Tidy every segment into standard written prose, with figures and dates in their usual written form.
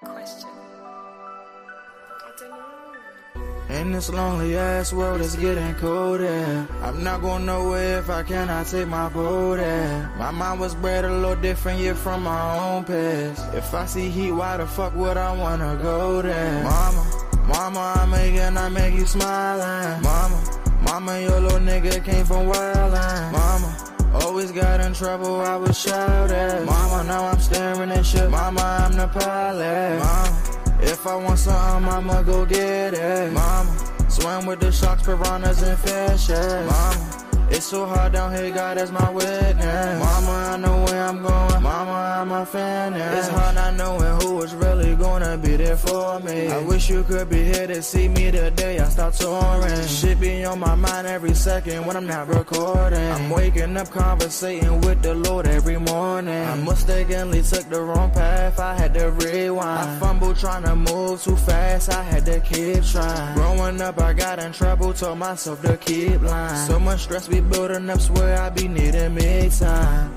Question. I don't know. In this lonely ass world, it's getting colder. I'm not going nowhere if I cannot take my boat there. My mind was bred a little different, yeah, from my own past. If I see heat, why the fuck would I wanna go there? Mama, I make you smiling. Mama, your little nigga came from wildin'. Mama, always got in trouble, I was shouted. Mama, now I'm staring at shit. Mama, I'm the pilot. Mama, if I want something, I'ma go get it. Mama, swim with the sharks, piranhas, and fishes. Mama, it's so hard down here, God is my witness. Mama, I know where I'm going. Mama, I'm a fan. It's hard not knowing who is really gonna be there for me. I wish you could be here to see me the day I start touring. Shit be on my mind every second when I'm not recording. I'm waking up conversating with the Lord every morning. I mistakenly took the wrong path, I had to rewind. I fumbled trying to move too fast, I had to keep trying. Growing up, I got in trouble, told myself to keep lying. So much stress be building up, swear I be needing me time.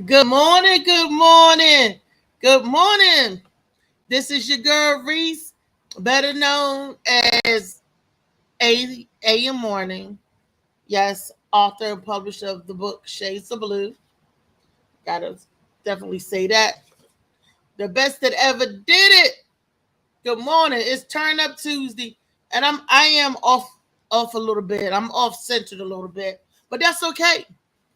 Good morning, good morning, good morning. This is your girl Reese, better known as A.M. Morning. Yes, author and publisher of the book Shades of Blue. Gotta definitely say that. The best that ever did it. Good morning. It's Turn Up Tuesday, and I am off a little bit. I'm off centered a little bit, but that's okay,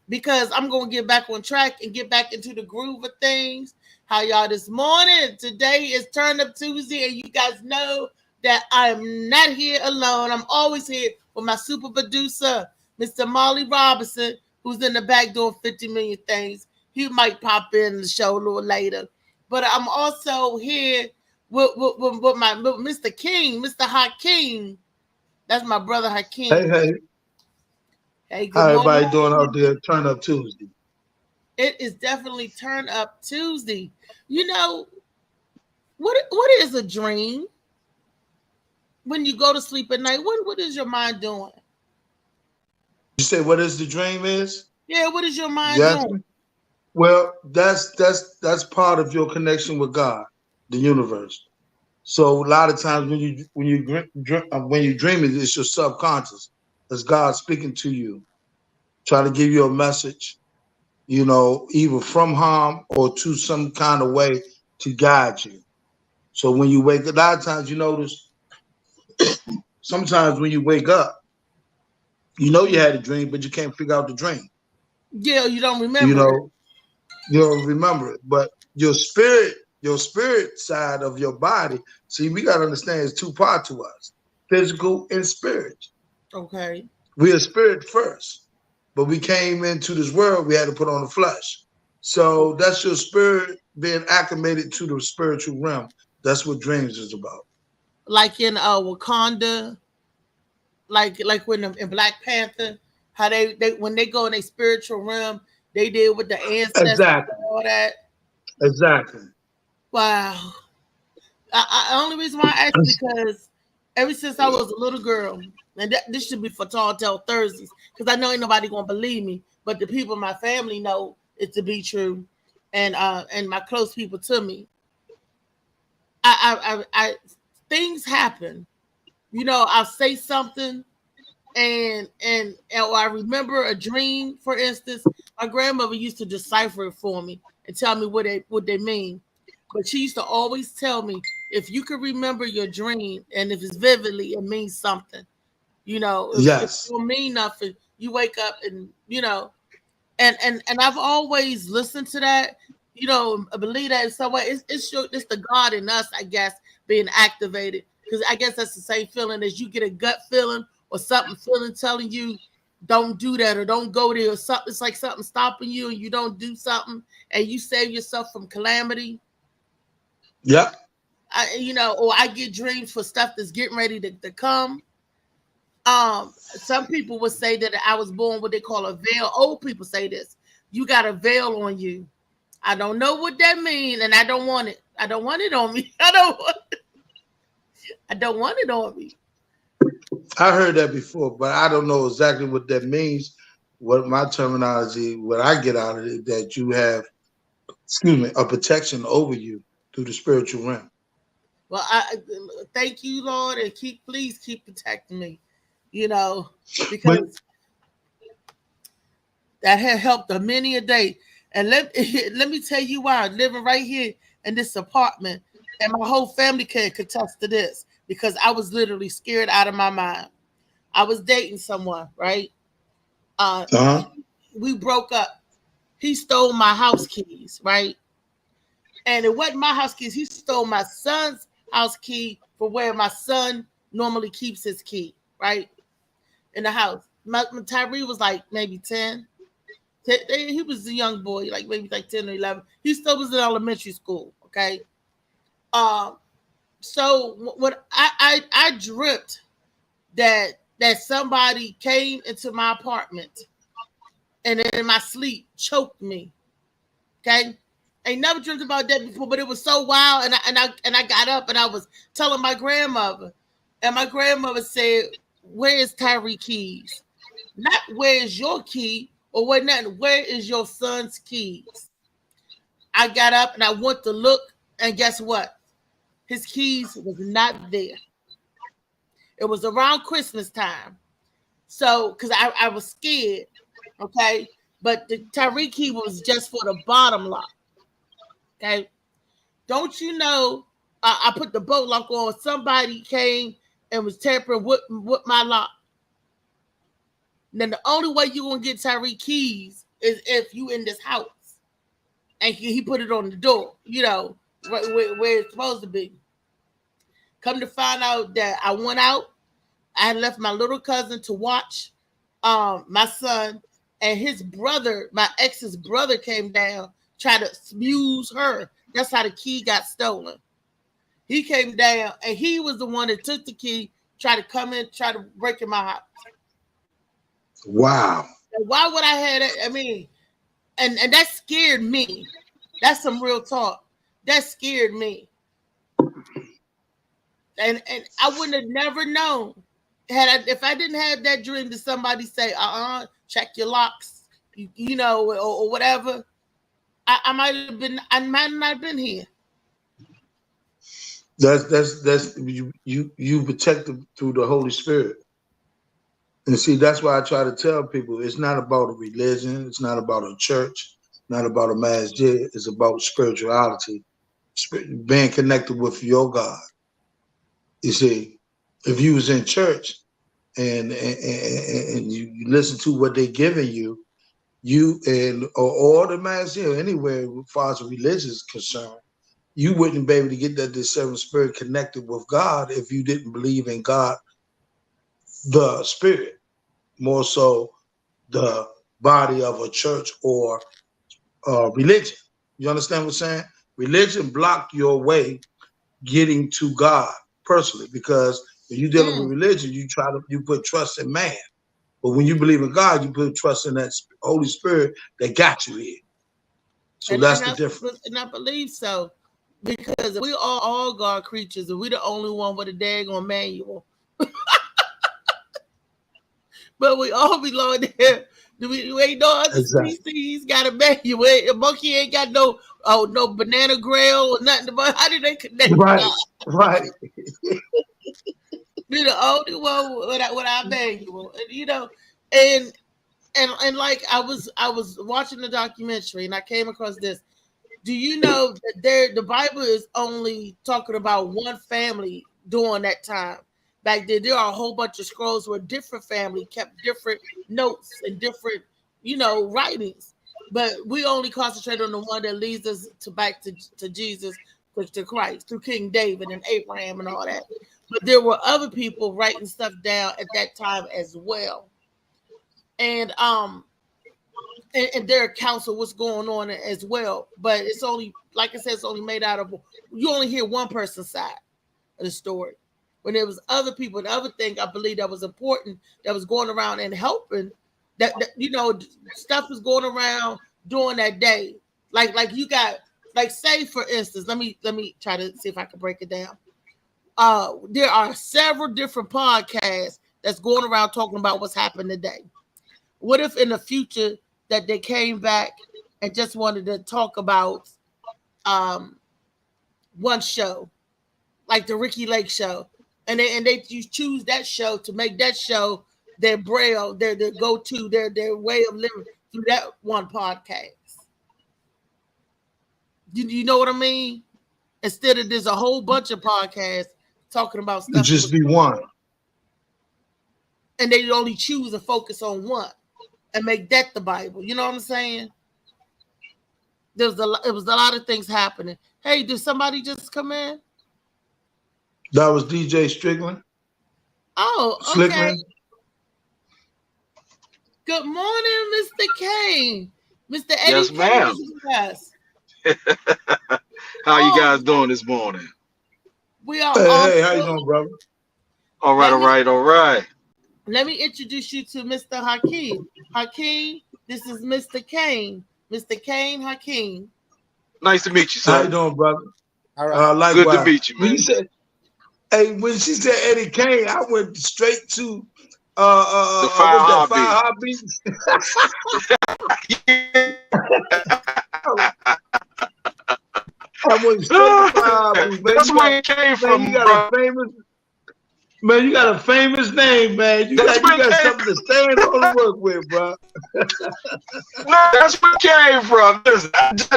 because I'm going to get back on track and get back into the groove of things. How y'all this morning? Today is Turn Up Tuesday, and you guys know that I am not here alone. I'm always here with my super producer, Mr. Molly Robinson, who's in the back doing 50 million things. He might pop in the show a little later. But I'm also here with Mr. King, Mr. Hakeem. That's my brother Hakeem. Hey. Hey, good How morning. everybody doing out there? Turn Up Tuesday. It is definitely Turn Up Tuesday. You know, what is a dream? When you go to sleep at night, what is your mind doing? You say what is the dream is? Yeah, what is your mind doing? Well, that's part of your connection with God, the universe. So a lot of times when you dream, it's your subconscious. It's God speaking to you, trying to give you a message, either from harm or to some kind of way to guide you. So when you wake up, a lot of times you notice, sometimes when you wake up, you had a dream, but you can't figure out the dream. Yeah, you don't remember. You don't remember it, but your spirit side of your body. See, we got to understand it's two parts to us: physical and spirit. Okay. We are spirit first, but we came into this world. We had to put on the flesh. So that's your spirit being acclimated to the spiritual realm. That's what dreams is about. Like in Wakanda, like when in Black Panther, how they when they go in a spiritual realm, they deal with the ancestors Exactly. and all that. Exactly. Wow. The only reason why I asked, because ever since I was a little girl, and this should be for Tall Tale Thursdays, because I know ain't nobody gonna believe me, but the people in my family know it to be true, and my close people to me. I things happen. I'll say something, and or I remember a dream. For instance, my grandmother used to decipher it for me and tell me what they mean. But she used to always tell me, if you could remember your dream and if it's vividly, it means something. If it don't mean nothing, you wake up and and I've always listened to that. I believe that in some way it's the God in us, I guess, being activated. Because I guess that's the same feeling as you get a gut feeling or something feeling telling you don't do that or don't go there, or something. It's like something stopping you and you don't do something and you save yourself from calamity. Yeah. Or I get dreams for stuff that's getting ready to come. Some people would say that I was born what they call a veil. Old people say this. You got a veil on you. I don't know what that means, and I don't want it. I don't want it on me. I don't want it on me. I heard that before, but I don't know exactly what that means. What my terminology, what I get out of it, that you have, a protection over you through the spiritual realm. Well, I thank you, Lord, and please keep protecting me. Because that had helped a many a day. And let me tell you why. Living right here in this apartment, and my whole family can attest to this, because I was literally scared out of my mind. I was dating someone, right? We broke up. He stole my house keys, right? And it wasn't my house keys. He stole my son's house key for where my son normally keeps his key, right? In the house. Tyree was like maybe 10. He was a young boy, like maybe like 10 or 11. He still was in elementary school, okay? So what I dreamt that somebody came into my apartment and in my sleep choked me, okay? I never dreamt about that before, but it was so wild. And I got up and I was telling my grandmother, and my grandmother said, "Where is Tyree keys? Not where is your key or what? Nothing. Where is your son's keys?" I got up and I went to look, and guess what? His keys was not there. It was around Christmas time, so because I was scared, okay. But the Tyree key was just for the bottom lock. Okay, don't you know? I put the boat lock on. Somebody came and was tampering with my lock. And then the only way you're gonna get Tyree keys is if you in this house, and he put it on the door. Where it's supposed to be. Come to find out that I went out. I had left my little cousin to watch my son, and his brother, my ex's brother, came down. Try to abuse her. That's how the key got stolen. He came down and he was the one that took the key, tried to come in, try to break in my house. Wow. And why would I have that? I mean, and that scared me. That's some real talk. That scared me. And I wouldn't have never known if I didn't have that dream to somebody say, check your locks, or whatever. I might not have been here. That's you protected through the Holy Spirit. And see, that's why I try to tell people it's not about a religion, it's not about a church, not about a masjid, it's about spirituality, being connected with your God. You see, if you was in church and you listen to what they're giving you, or the masjid, anywhere as far as religion is concerned, you wouldn't be able to get that discerning spirit connected with God if you didn't believe in God, the spirit, more so the body of a church or religion. You understand what I'm saying? Religion blocked your way getting to God personally, because when you're dealing with religion, you put trust in man. But when you believe in God, you put trust in that Holy Spirit that got you here. So that's the difference. And I believe so, because we are all God creatures, and we're the only one with a daggone manual. But we all belong there. We ain't no other species got a manual. A monkey ain't got no banana grail or nothing. But how did they connect? Right, right. We're the only one with our manual, and like I was watching the documentary and I came across this. Do you know that the Bible is only talking about one family during that time? Back then, there are a whole bunch of scrolls where different family kept different notes and different, writings. But we only concentrate on the one that leads us back to Jesus, to Christ, through King David and Abraham and all that. But there were other people writing stuff down at that time as well. and and their accounts of what's going on as well. But it's only, like I said, it's only made out of, you only hear one person's side of the story. When there was other people, the other thing I believe that was important that was going around and helping, that you know, stuff was going around during that day. Like you got, like, say for instance, let me try to see if I can break it down. There are several different podcasts that's going around talking about what's happened today. What if in the future that they came back and just wanted to talk about one show, like the Ricky Lake show, and they choose that show to make that show their braille, their go-to, their way of living through that one podcast. You know what I mean? Instead of there's a whole bunch of podcasts talking about stuff, it just be one, and they only choose to focus on one and make that the Bible. You know what I'm saying? It was a lot of things happening. Hey, did somebody just come in? That was DJ Strickland. Oh, okay. Slickland. Good morning, Mr. Kane. Mr. Eddie. Yes, ma'am. Yes. How you guys doing this morning? We are. Hey, how you doing, brother? All right. Let me introduce you to Mr. Hakeem. Hakeem, this is Mr. Kane. Mr. Kane Hakeem. Nice to meet you, sir. How you doing, brother? All right. Likewise. Good to meet you, man. When she said Eddie Kane, I went straight to the Fire Heartbeats. I went straight to Fire Heartbeats. That's where it came from, you got you got a famous name, man. You got something to stand on and work with, bro. That's where it came from. Listen,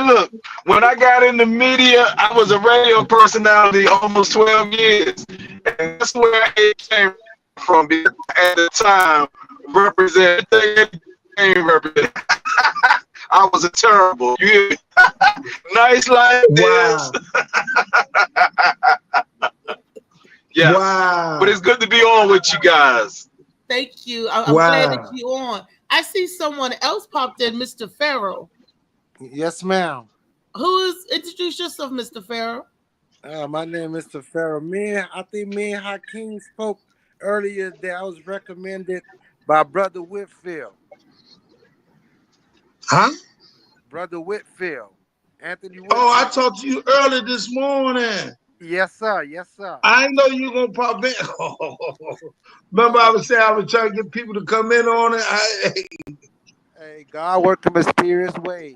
look, when I got in the media, I was a radio personality almost 12 years. And that's where it came from. Because at the time, I was a terrible. You nice like this. Yeah. Wow. But it's good to be on with you guys. Thank you. I'm glad that you're on. I see someone else popped in, Mr. Farrell. Yes, ma'am. Introduce yourself, Mr. Farrell. My name is Mr. Farrell. I think me and Hakeem spoke earlier that I was recommended by Brother Whitfield. Huh? Brother Whitfield. Anthony Whitfield. Oh, I talked to you earlier this morning. Yes, sir. Yes, sir. I know you gonna pop in. Remember, I was saying I was trying to get people to come in on it. Hey, God works in mysterious ways.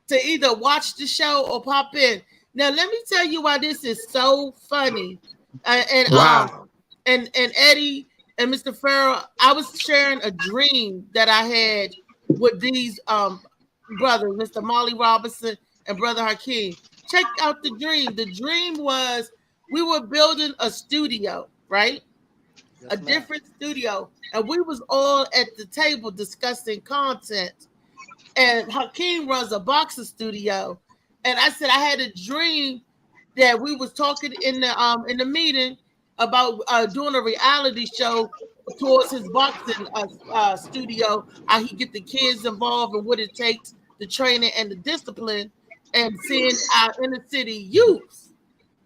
To either watch the show or pop in. Now, let me tell you why this is so funny. Wow. And Eddie and Mr. Farrell, I was sharing a dream that I had with these brothers, Mr. Molly Robinson and Brother Hakeem. Check out the dream. The dream was we were building a studio, right? Yes, a different studio. And we was all at the table discussing content. And Hakeem runs a boxing studio. And I said I had a dream that we was talking in the meeting about doing a reality show towards his boxing studio, how he get the kids involved and what it takes, the training and the discipline, and seeing our inner city youth,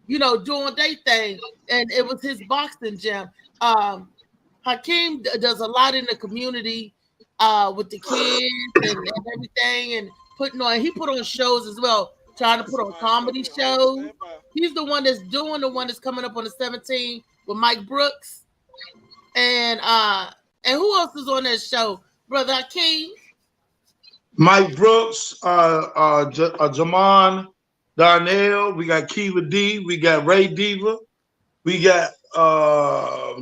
doing their thing. And it was his boxing gym. Hakeem does a lot in the community with the kids and everything, and he put on shows as well, trying to put on comedy shows. He's the one that's doing the one that's coming up on the 17th with Mike Brooks. And who else is on that show? Brother Hakeem? Mike Brooks, Jamon Darnell, we got Kiva D, we got Ray Diva, we got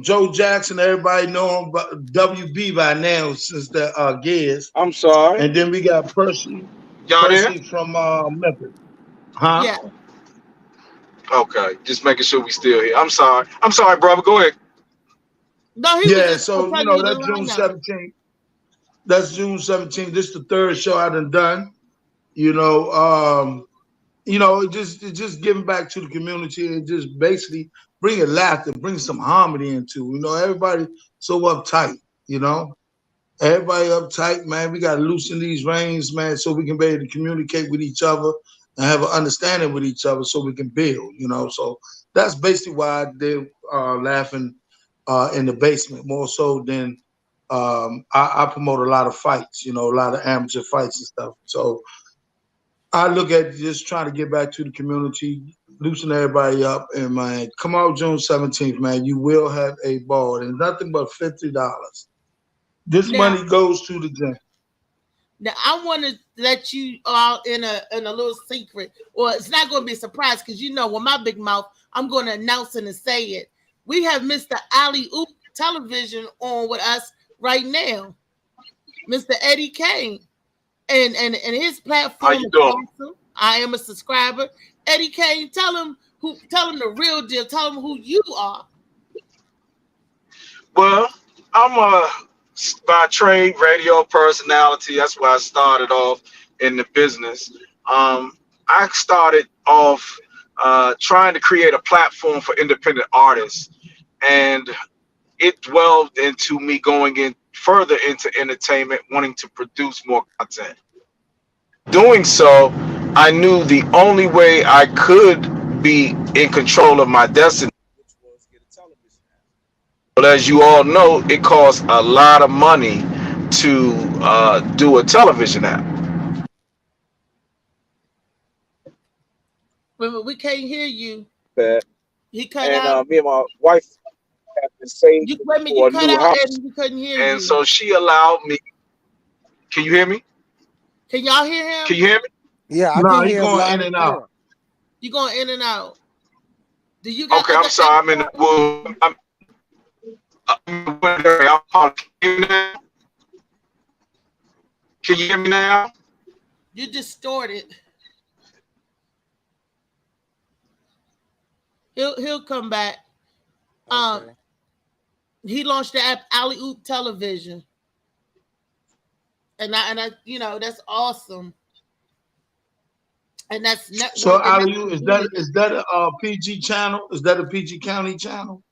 Joe Jackson, everybody know him, but WB by now since the Gears. I'm sorry. And then we got Percy. Y'all there? From Memphis. Huh? Yeah. Okay, just making sure we still here. I'm sorry, brother. Go ahead. No, so that's June 17th. That's June 17th. This is the third show I done. Just giving back to the community and just basically bringing laughter, bring some harmony into. Everybody so uptight, Everybody uptight, man. We got to loosen these reins, man, so we can be able to communicate with each other and have an understanding with each other so we can build, you know. So that's basically why they're laughing in the basement more so than I promote a lot of fights, you know, a lot of amateur fights and stuff. So I look at just trying to get back to the community, loosen everybody up, and man, come out June 17th, man. You will have a ball, and nothing but $50. This Now, money goes to the gym. now I want to let you all in a little secret, or it's not going to be a surprise because you know with my big mouth, I'm going to announce it and say it. We have Mr. Ali Oop Television on with us right now, Mr. Eddie Kane, and his platform. How you doing? Awesome. I am a subscriber. Eddie Kane, tell him the real deal. Tell him who you are. Well, I'm a by trade radio personality. That's why I started off in the business. I started off trying to create a platform for independent artists, and it dwelled into me going in further into entertainment, wanting to produce more content. Doing so, I knew the only way I could be in control of my destiny, which was get a television. But as you all know, it costs a lot of money to do a television app. We can't hear you. That He cut and out. me and my wife have been saving You wait a minute. for You a cut new out, house, and we couldn't hear and you. so she allowed me. Can you hear me? Can y'all hear him? Can you hear me? Yeah, I No, can he's hear him going loud in and and clear. out. You going in and out? Do you got Okay, other I'm sorry. I'm in the wood. I'm in the wood area. Can you hear me now? You distorted. He'll come back. Okay. He launched the app Alley Oop Television, and I you know that's awesome. And that's one So, of the Ali, networks. is that a PG channel? Is that a PG County channel?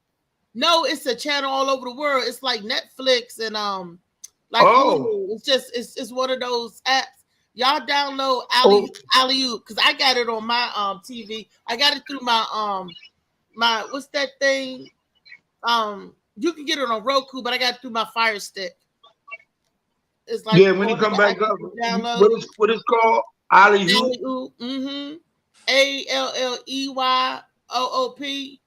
No, it's a channel all over the world. It's like Netflix and like Oh, Hulu. It's just it's one of those apps. Y'all download oh, Alley Oop because I got it on my TV. I got it through my what's that thing? You can get it on Roku, but I got it through my Fire Stick. It's like yeah. When you one of come the back apps up, you can download. what is called Ali Hoop? Alley Oop. ALLEYOOP.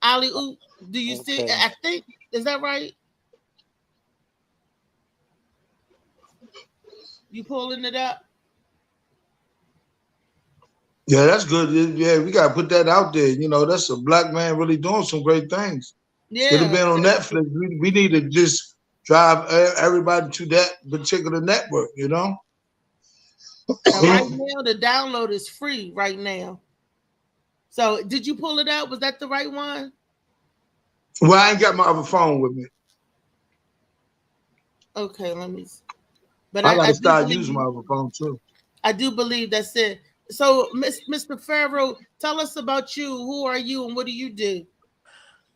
Alley Oop. Do you see? Okay. I think is that right? You pulling it up? Yeah, that's good. Yeah, we gotta put that out there. You know, that's a black man really doing some great things. Should have Yeah. been on Netflix. We need to just drive everybody to that particular network. You know. And right now the download is free right now. So did you pull it out? Was that the right one? Well, I ain't got my other phone with me. Okay, let me see. But I I gotta do start believe using my other phone too. I do believe that's it. So Mr. Pharaoh, tell us about you. Who are you and what do you do?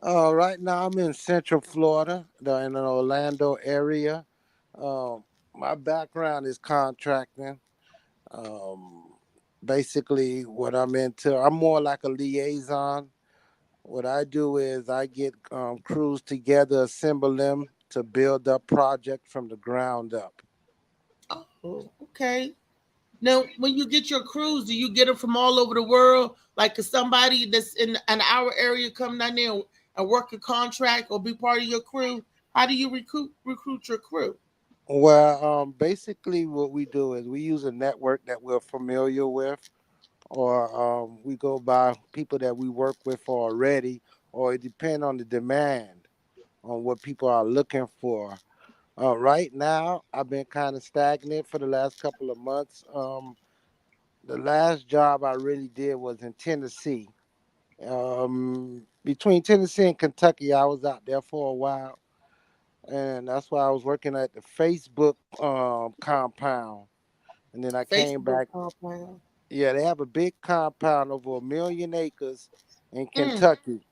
Right now I'm in Central Florida, in an Orlando area. My background is contracting. Um, Basically, what I'm into, I'm more like a liaison. What I do is I get crews together, assemble them to build up project from the ground up. Oh, okay. Now, when you get your crews, do you get them from all over the world? Like, could somebody that's in our area come down there and work a contract or be part of your crew? How do you recruit your crew? Well, basically, what we do is we use a network that we're familiar with, or we go by people that we work with already, or it depends on the demand on what people are looking for. Right now, I've been kind of stagnant for the last couple of months. The last job I really did was in Tennessee. Between Tennessee and Kentucky, I was out there for a while, and that's why I was working at the Facebook compound. And then I came Facebook back. compound. Yeah, they have a big compound over 1,000,000 acres in Mm. Kentucky,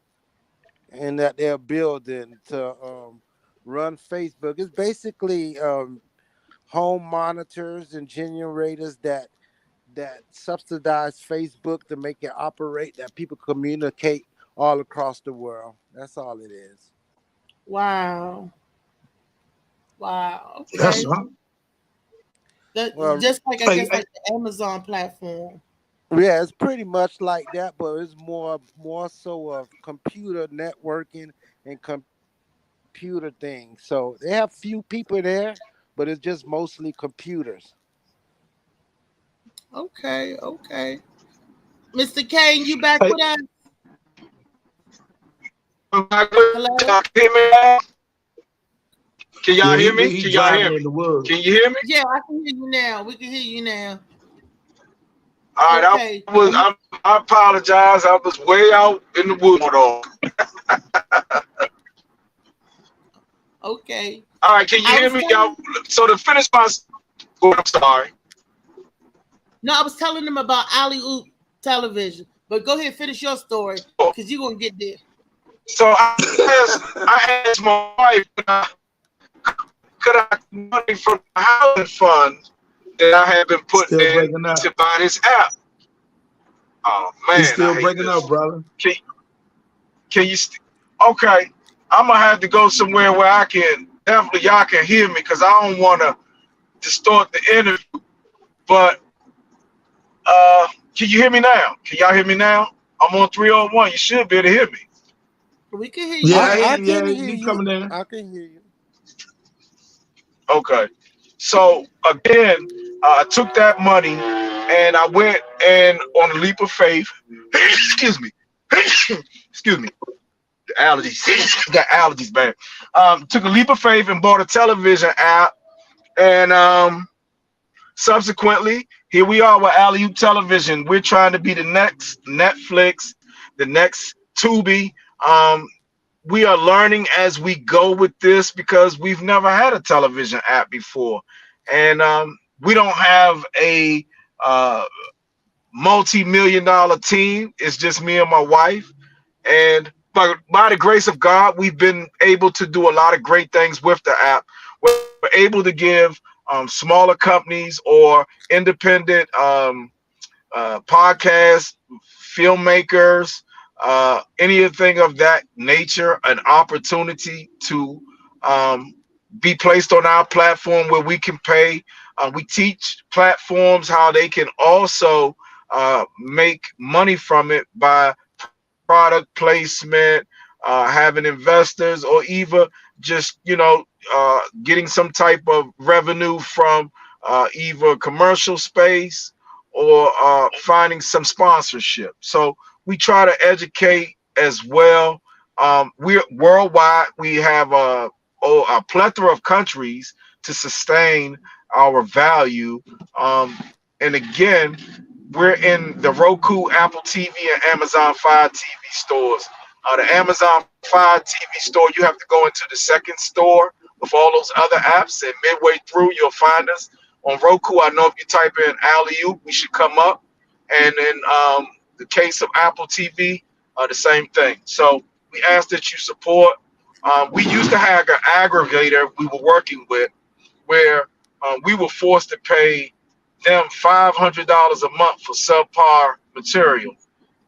and that they're building to run Facebook. It's basically home monitors and generators that subsidize Facebook to make it operate, that people communicate all across the world. That's all it is. Wow. Wow. That's Okay. right. Well, Just like I Hey, guess hey, like the Amazon platform. yeah, it's pretty much like that, but it's more so of computer networking and computer things. So they have few people there, but it's just mostly computers. Okay, okay. Mr. Kane, you back hey, with us? Hello? Y'all hear me now? Can y'all yeah, hear me? he Can y'all hear driving me? in the woods. Can you hear me? Yeah, I can hear you now. We can hear you now. All right, Okay. I apologize. I was way out in the woods. Okay. All right, can you I hear was me, y'all? telling So to finish my, oh, I'm sorry. no, I was telling them about Alley Oop television. But go ahead, finish your story, because you're gonna get there. So I asked my wife, could I get money from the housing fund that I had been putting Still in breaking up. to buy this app? Oh He's man, still I hate breaking up, this. brother. Can you? Okay, I'm gonna have to go somewhere where I can definitely y'all can hear me because I don't want to distort the interview. But can you hear me now? Can y'all hear me now? I'm on 301. You should be able to hear me. We can hear Yeah, you I now. I hear you. can Yeah, hear you you. coming in? I can hear you. Okay. So again, I took that money and I went and on a leap of faith. Excuse me. Excuse me. The allergies. Got allergies, man. Took a leap of faith and bought a television app, and subsequently, here we are with Alley Oop Television. We're trying to be the next Netflix, the next Tubi. Um, we are learning as we go with this because we've never had a television app before, and we don't have a uh, multi-million-dollar team. It's just me and my wife, and by the grace of God, we've been able to do a lot of great things with the app. We're able to give smaller companies or independent podcasts, filmmakers, anything of that nature, an opportunity to um, be placed on our platform where we can pay. We teach platforms how they can also make money from it by product placement, having investors, or even just getting some type of revenue from either commercial space or finding some sponsorship. So we try to educate as well. We're worldwide. We have a plethora of countries to sustain our value. And again, we're in the Roku, Apple TV, and Amazon Fire TV stores. The Amazon Fire TV store, you have to go into the second store with all those other apps, and midway through, you'll find us. On Roku, I know if you type in Alley Oop, we should come up. And in the case of Apple TV, the same thing. So we ask that you support. We used to have an aggregator we were working with where we were forced to pay them $500 a month for subpar material.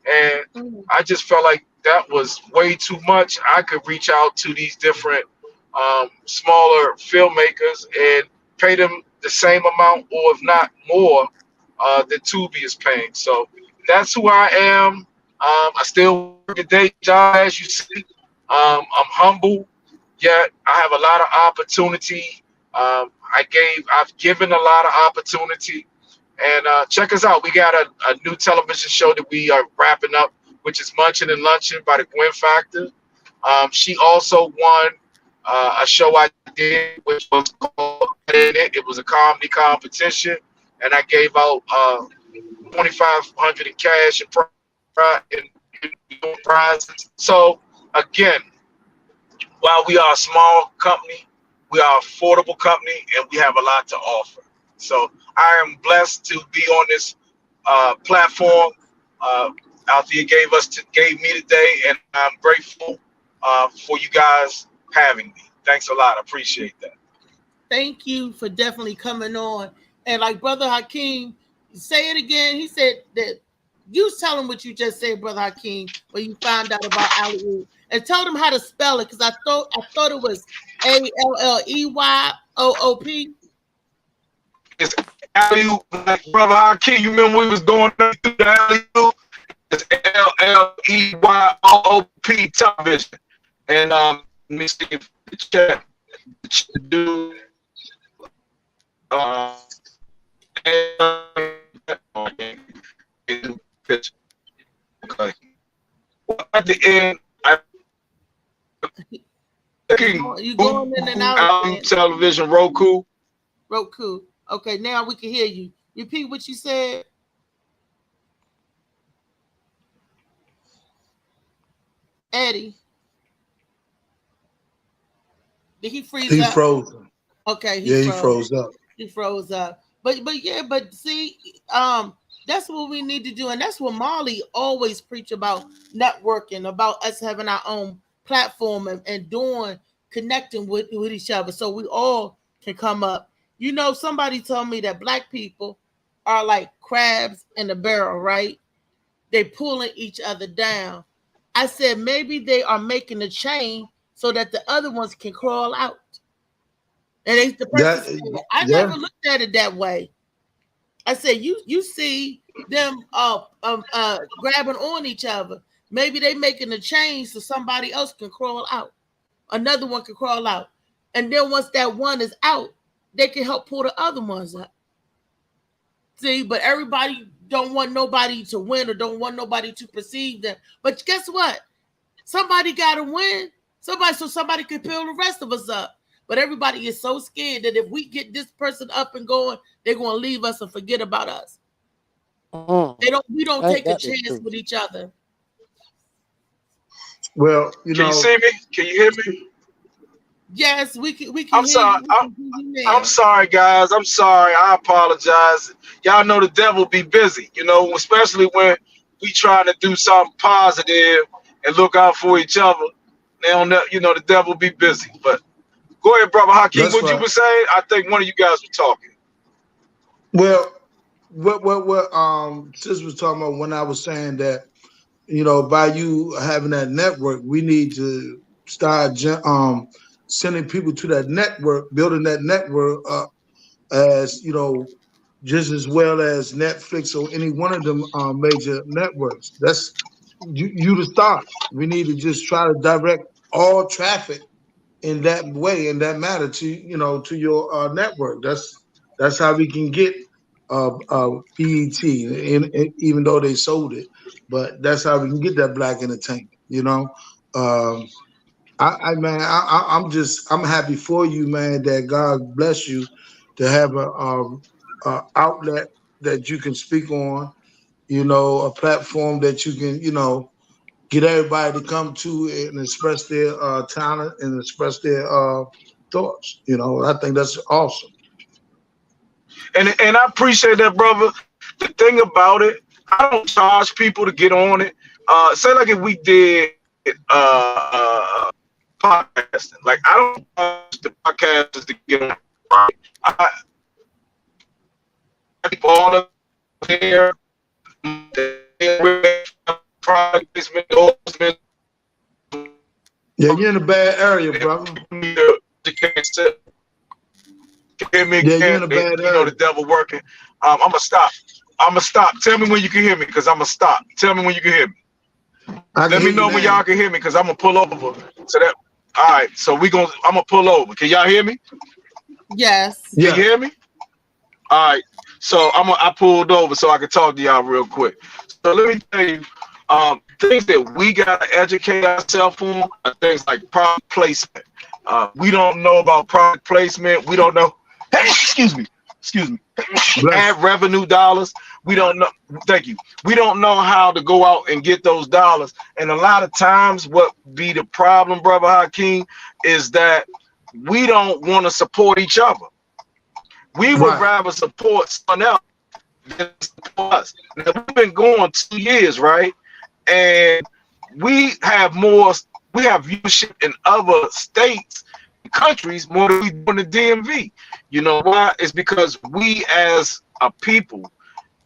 And Mhm. I just felt like that was way too much. I could reach out to these different smaller filmmakers and pay them the same amount, or if not more, than Tubi is paying. So that's who I am. I still work a day job, as you see. I'm humble, yet I have a lot of opportunity. I've given a lot of opportunity, and check us out. We got a new television show that we are wrapping up, which is Munchin' and Lunchin' by the Gwen Factor. She also won a show I did, which was called It was a comedy competition, and I gave out 2,500 in cash and prizes. So again, while we are a small company, we are an affordable company, and we have a lot to offer. So I am blessed to be on this platform. Althea gave me today, and I'm grateful for you guys having me. Thanks a lot. I appreciate that. Thank you for definitely coming on. And like Brother Hakeem, say it again. He said that you tell him what you just said, Brother Hakeem, when you found out about Alley-oop. And tell them how to spell it, because I thought it was Alleyoop. It's alley-oop, like Brother Hakeem. You remember we was going through the alley-oop? It's Alleyoop television. And let me see if the chat do okay. At the end, You going in and out. Television, Roku. Roku. Okay, now we can hear you. Repeat what you said. Eddie. Did he freeze up? He froze. Okay. He froze up. He froze up. But see, that's what we need to do, and that's what Marley always preach about: networking, about us having our own platform and doing connecting with each other, so we all can come up. You know, somebody told me that Black people are like crabs in a barrel, right? They pulling each other down. I said maybe they are making a chain so that the other ones can crawl out. And the person said, I never looked at it that way. I said, you see them grabbing on each other. Maybe they making a chain so somebody else can crawl out. Another one can crawl out. And then once that one is out, they can help pull the other ones up. See, but everybody don't want nobody to win or don't want nobody to perceive them. But guess what? Somebody got to win. Somebody can pull the rest of us up. But everybody is so scared that if we get this person up and going, they're going to leave us and forget about us. We don't take a chance with each other. Well, Can you see me? Can you hear me? Yes, we can. I'm sorry. I'm sorry, guys. I'm sorry. I apologize. Y'all know the devil be busy, especially when we trying to do something positive and look out for each other. They don't know, the devil be busy. But go ahead, Brother Hakeem. What you were saying? I think one of you guys were talking. Well, what Sis was talking about when I was saying that, by you having that network, we need to start sending people to that network, building that network up as, just as well as Netflix or any one of them major networks. That's you to start. We need to just try to direct all traffic in that way, in that matter, to to your network. That's how we can get BET, and even though they sold it, but that's how we can get that Black entertainment. I'm happy for you, man. That God bless you to have a outlet that you can speak on. A platform that you can get everybody to come to and express their talent and express their thoughts. I think that's awesome. And I appreciate that, brother. The thing about it, I don't charge people to get on it. Say like if we did podcasting, like I don't charge the podcasters to get on it. Right? I keep all of their product placement. Yeah, you're in a bad area, brother. Hear me again, you're in a bad area. The devil working. I'm gonna stop. Tell me when you can hear me, because I'm gonna stop. Tell me when you can hear me. Let me know when y'all can hear me, because I'm gonna pull over. So that all right. So I'm gonna pull over. Can y'all hear me? Yes. Can you hear me? All right. So I pulled over so I can talk to y'all real quick. So let me tell you, things that we gotta educate ourselves on are things like product placement. We don't know about product placement. We don't know. Excuse me. Ad revenue dollars. We don't know. Thank you. We don't know how to go out and get those dollars. And a lot of times, what be the problem, Brother Hakeem, is that we don't want to support each other. We would rather support someone else than support us. Now, we've been going 2 years, right? And we have viewership in other states countries more than we do in the DMV. You know why? It's because we as a people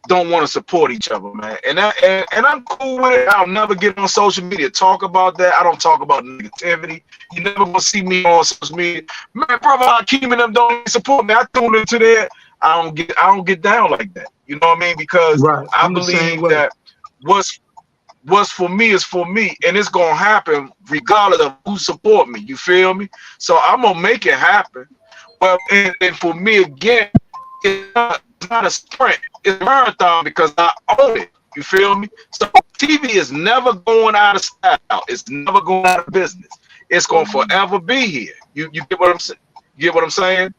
don't want to support each other, man. And I'm cool with it. I'll never get on social media talk about that. I don't talk about negativity. You never gonna see me on social media. Man, brother Hakeem and them don't support me. I tune into that. I don't get down like that. You know what I mean? Because Right. I I'm the same believe way. that what's for me is for me, and it's gonna happen regardless of who support me. You feel me? So I'm gonna make it happen. But and for me again, it's not a sprint, it's a marathon because I own it. You feel me? So TV is never going out of style. It's never going out of business. It's gonna forever be here. You get what I'm saying? You get what I'm saying?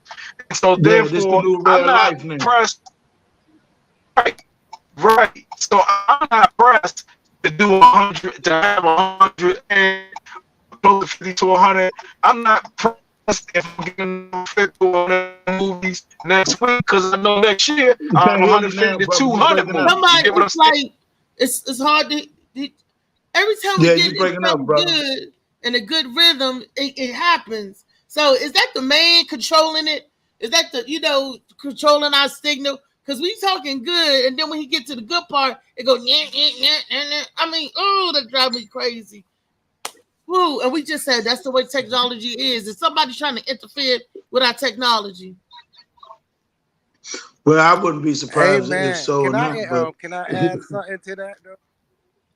And so Yeah, this the therefore, new I'm real not life now. pressed. Right. So I'm not pressed to do 100, to have 100 and close to 50 to 100. I'm not pressed if I'm getting 50 on movies next week because I know next year You I'm can't hear you 150 now, to brother. You 200 breaking up. movies. You get what I'm It's saying? like it's hard to every time Yeah, we you get breaking in up, something brother. good and a good rhythm, it happens. So is that the man controlling it? Is that the controlling our signal? Because we talking good, and then when he get to the good part, it goes I mean, oh, that drives me crazy. Woo, and we just said that's the way technology is. Is somebody trying to interfere with our technology? Well, I wouldn't be Hey surprised if man, so or not, but can I add something to that though?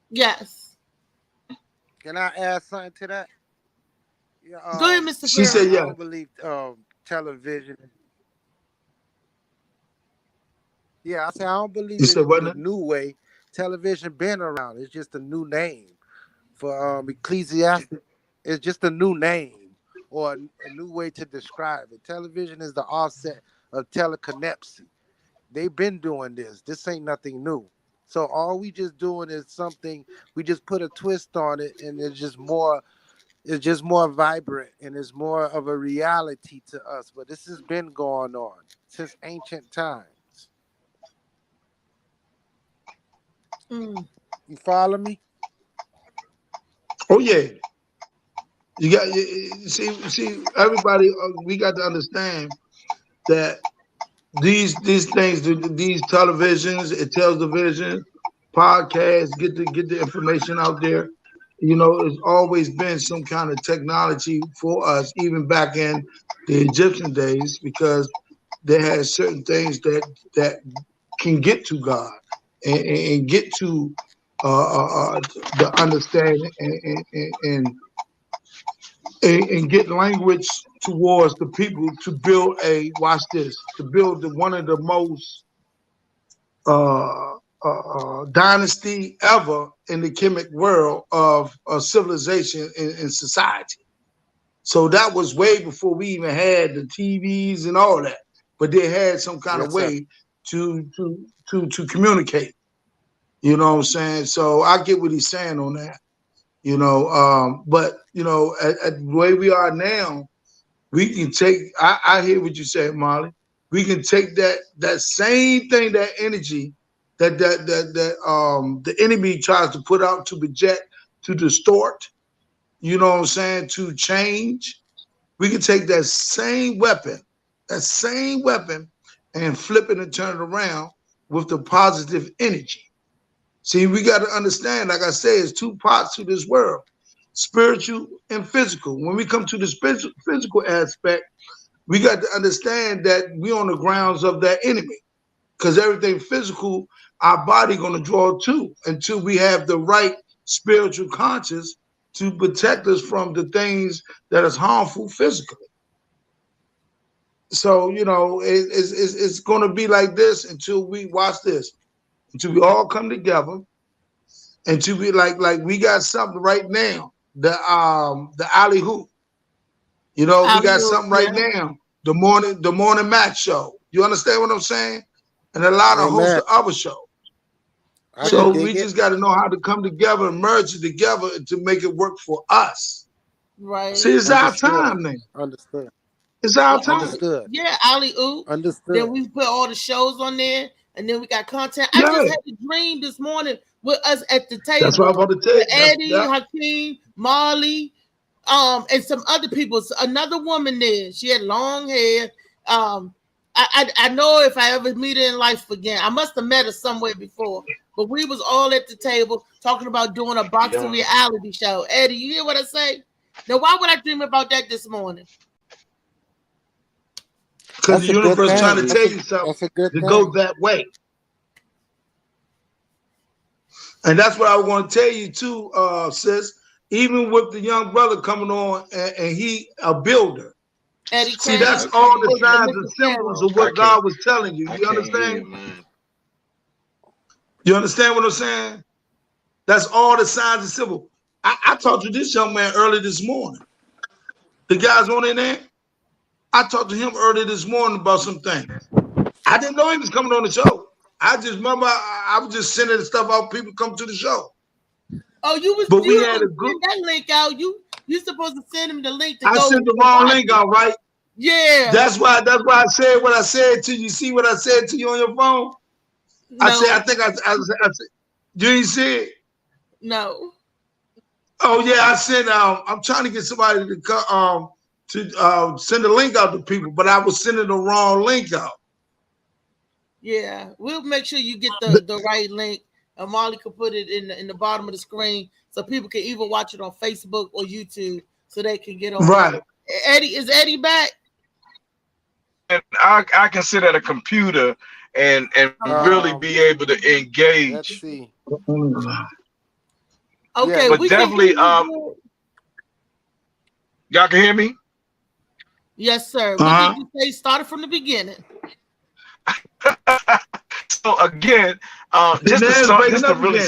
Yes. Can I add something to that? Yeah, Go ahead, Mr. she Farrell. said I yeah. don't believe television. Yeah, I say I don't believe You it said is what the now? new way. Television been around. It's just a new name for Ecclesiastic. It's just a new name or a new way to describe it. Television is the offset of telekinepsy. They've been doing this. This ain't nothing new. So all we just doing is something. We just put a twist on it, and it's just more. It's just more vibrant, and it's more of a reality to us. But this has been going on since ancient times. Mm. You follow me? Oh yeah. You got you see everybody. We got to understand that these things, these televisions, it tells the vision, podcasts, get the information out there. You know, it's always been some kind of technology for us, even back in the Egyptian days, because they had certain things that can get to God and get to the understanding and get language towards the people to build to build one of the most dynasty ever in the chemic world of civilization and society. So that was way before we even had the TVs and all that. But they had some kind of Yes, sir. way to communicate. You know what I'm saying? So I get what he's saying on that. But at the way we are now, we can take. I hear what you said, Molly. We can take that same thing, that energy that the enemy tries to put out to project, to distort. You know what I'm saying? To change. We can take that same weapon, and flip it and turn it around with the positive energy. See, we got to understand, like I said, it's two parts to this world, spiritual and physical. When we come to the physical aspect, we got to understand that we're on the grounds of that enemy, because everything physical, our body going to draw to until we have the right spiritual conscience to protect us from the things that is harmful physically. So, it's going to be like this until we watch this, until we all come together. And to be like we got something right now, the alley hoop. We got something right Yeah. now, the morning match show. You understand what I'm saying? And a lot of hosts Amen. of other shows. I So can we dig it. just got to know how to come together and merge it together to make it work for us. Right. See, it's Understood. our time now. Understood. It's our Yeah. time. Understood. Yeah, Ali Oop. Then Understood. we put all the shows on there, and then we got content. I Yeah, just had a dream this morning with us at the that's what I'm table about to tell with you. Eddie, Hakeem, Marley, and some other people. Another woman there. She had long hair. I know if I ever meet her in life again, I must have met her somewhere before. But we was all at the table talking about doing a boxing reality show. Eddie, you hear what I say? Now, why would I dream about that this morning? Because the universe trying to tell you something to go that way. And that's what I want to tell you too, sis. Even with the young brother coming on and he a builder. Eddie See, that's all the signs and symbols of what God was telling you. You understand? You understand what I'm saying? That's all the signs and symbols. I talked to this young man early this morning. The guys on in there. I talked to him early this morning about some things. I didn't know he was coming on the show. I just remember I was just sending the stuff out. People come to the show. Oh, you was. But we had a good that link out. You supposed to send him the link. I sent the wrong link out, right? Yeah. That's why I said what I said to you. See what I said to you on your phone? No. I said. I said. You didn't see it? No. Oh yeah, I said. I'm trying to get somebody to send a link out to people, but I was sending the wrong link out. Yeah, we'll make sure you get the right link. And Marley could put it in the bottom of the screen so people can even watch it on Facebook or YouTube so they can get on. Right. Eddie, is Eddie back? And I can sit at a computer and really be able to engage. Let's see. Okay, but definitely y'all can hear me? Yes, sir. What did you say? Started from the beginning. So again, just to really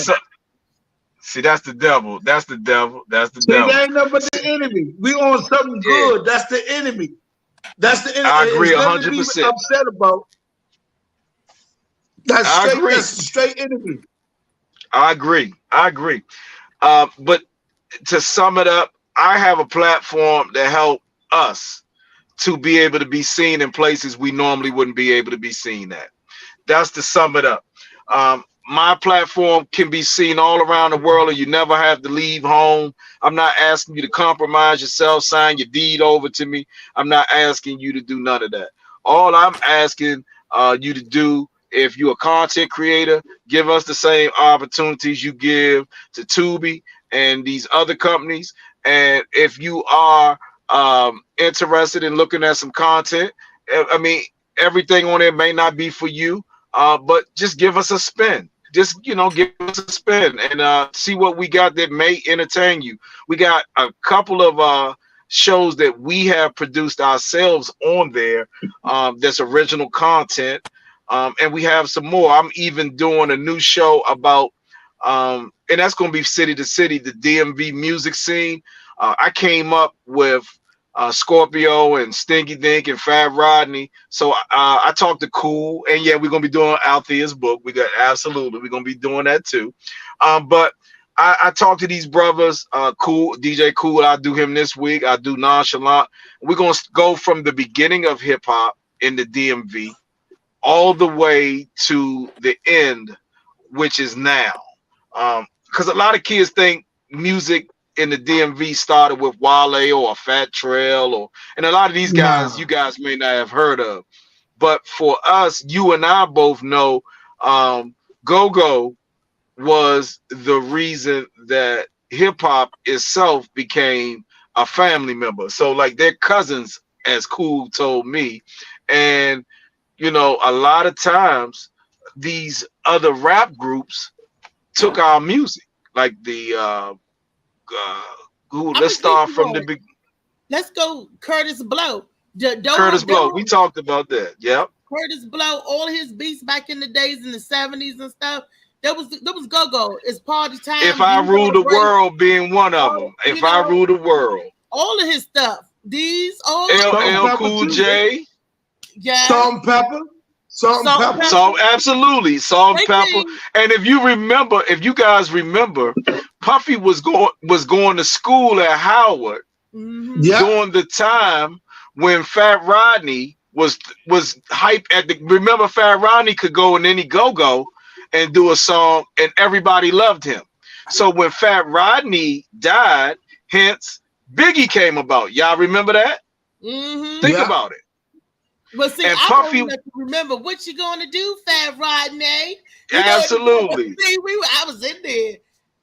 see, that's the devil. That's the devil. That's the devil. That ain't nothing but the enemy. We on something good. That's the enemy. That's the enemy. I agree 100%. Upset about. That's straight enemy. I agree. But to sum it up, I have a platform to help us to be able to be seen in places we normally wouldn't be able to be seen at. That's to sum it up. My platform can be seen all around the world, and you never have to leave home. I'm not asking you to compromise yourself, sign your deed over to me. I'm not asking you to do none of that. All I'm asking you to do, if you're a content creator, give us the same opportunities you give to Tubi and these other companies. And if you are interested in looking at some content, I mean, everything on it may not be for you, but just give us a spin. Just, give us a spin and see what we got that may entertain you. We got a couple of shows that we have produced ourselves on there that's original content, and we have some more. I'm even doing a new show about, and that's going to be city to city, the DMV music scene. I came up with Scorpio and Stinky Dink and Fat Rodney. So I talked to Cool, and yeah, we're gonna be doing Althea's book. We're gonna be doing that too. But I talked to these brothers, Cool, DJ Cool. I'll do him this week. I'll do Nonchalant. We're gonna go from the beginning of hip hop in the DMV all the way to the end, which is now. Because a lot of kids think music in the DMV started with Wale or Fat Trail, and a lot of these guys you guys may not have heard of. But for us, you and I both know Go-Go was the reason that hip hop itself became a family member. So like they're cousins, as Cool told me. And a lot of times these other rap groups took our music, like the let's start from the beginning. Let's go Curtis Blow. Curtis Blow. We talked about that. Yep. Curtis Blow, all his beats back in the days in the 70s and stuff. That was Go-Go. It's Party Time. If I Rule the World being one of them. If I Rule the World. All of his stuff. These all LL Cool J. Yeah. Salt and Pepper. Absolutely. Salt and Pepper. And if you guys remember, Puffy was going to school at Howard during the time when Fat Rodney was hype at the. Remember, Fat Rodney could go in any go-go and do a song, and everybody loved him. So when Fat Rodney died, hence Biggie came about. Y'all remember that? Mm-hmm. Think Yeah. about it. Well, see, And I Puffy- don't remember what you going to do, Fat Rodney. Absolutely. See, I was in there.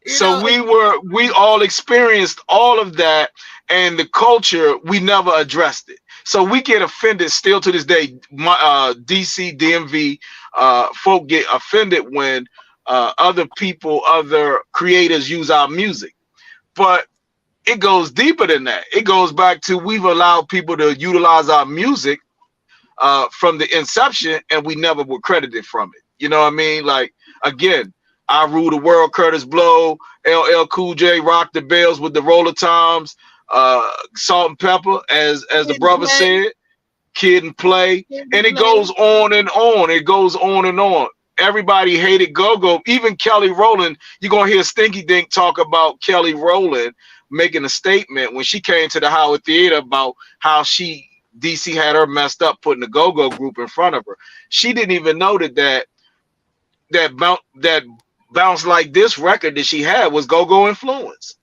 So we all experienced all of that, and the culture, we never addressed it. So we get offended still to this day. DC, DMV, folk get offended when other people, other creators use our music. But it goes deeper than that. It goes back to we've allowed people to utilize our music from the inception, and we never were credited from it. You know what I mean? Like, again, I Rule the World, Curtis Blow, LL Cool J, Rock the Bells with the Roller Times, Salt and Pepper, as the brother said, Kid and Play, and it goes on and on. It goes on and on. Everybody hated Go-Go. Even Kelly Rowland, you're going to hear Stinky Dink talk about Kelly Rowland making a statement when she came to the Howard Theater about how DC had her messed up putting the Go-Go group in front of her. She didn't even know that Bounce Like This record that she had was Go-Go influence.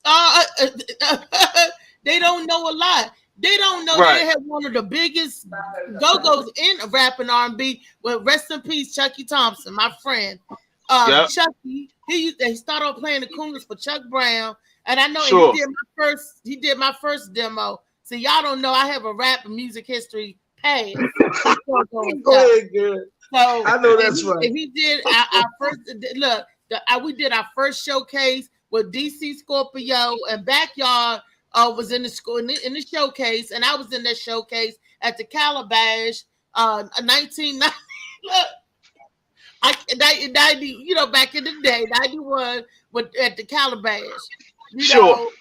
They don't know a lot. They don't know Right. they had one of the biggest go-go's in rap and R&B. Well, rest in peace, Chucky Thompson, my friend. Yep. Chucky, he started off playing the congas for Chuck Brown, and I know Sure. he did my first demo. So y'all don't know I have a rap and music history past. Go ahead, girl. So I know that's right. If he did our first look, we did our first showcase with DC Scorpio, and Backyard was in the school in the showcase, and I was in that showcase at the Calabash, 1990. Look, 90, you know, back in the day, 91, at the Calabash. Sure. Know,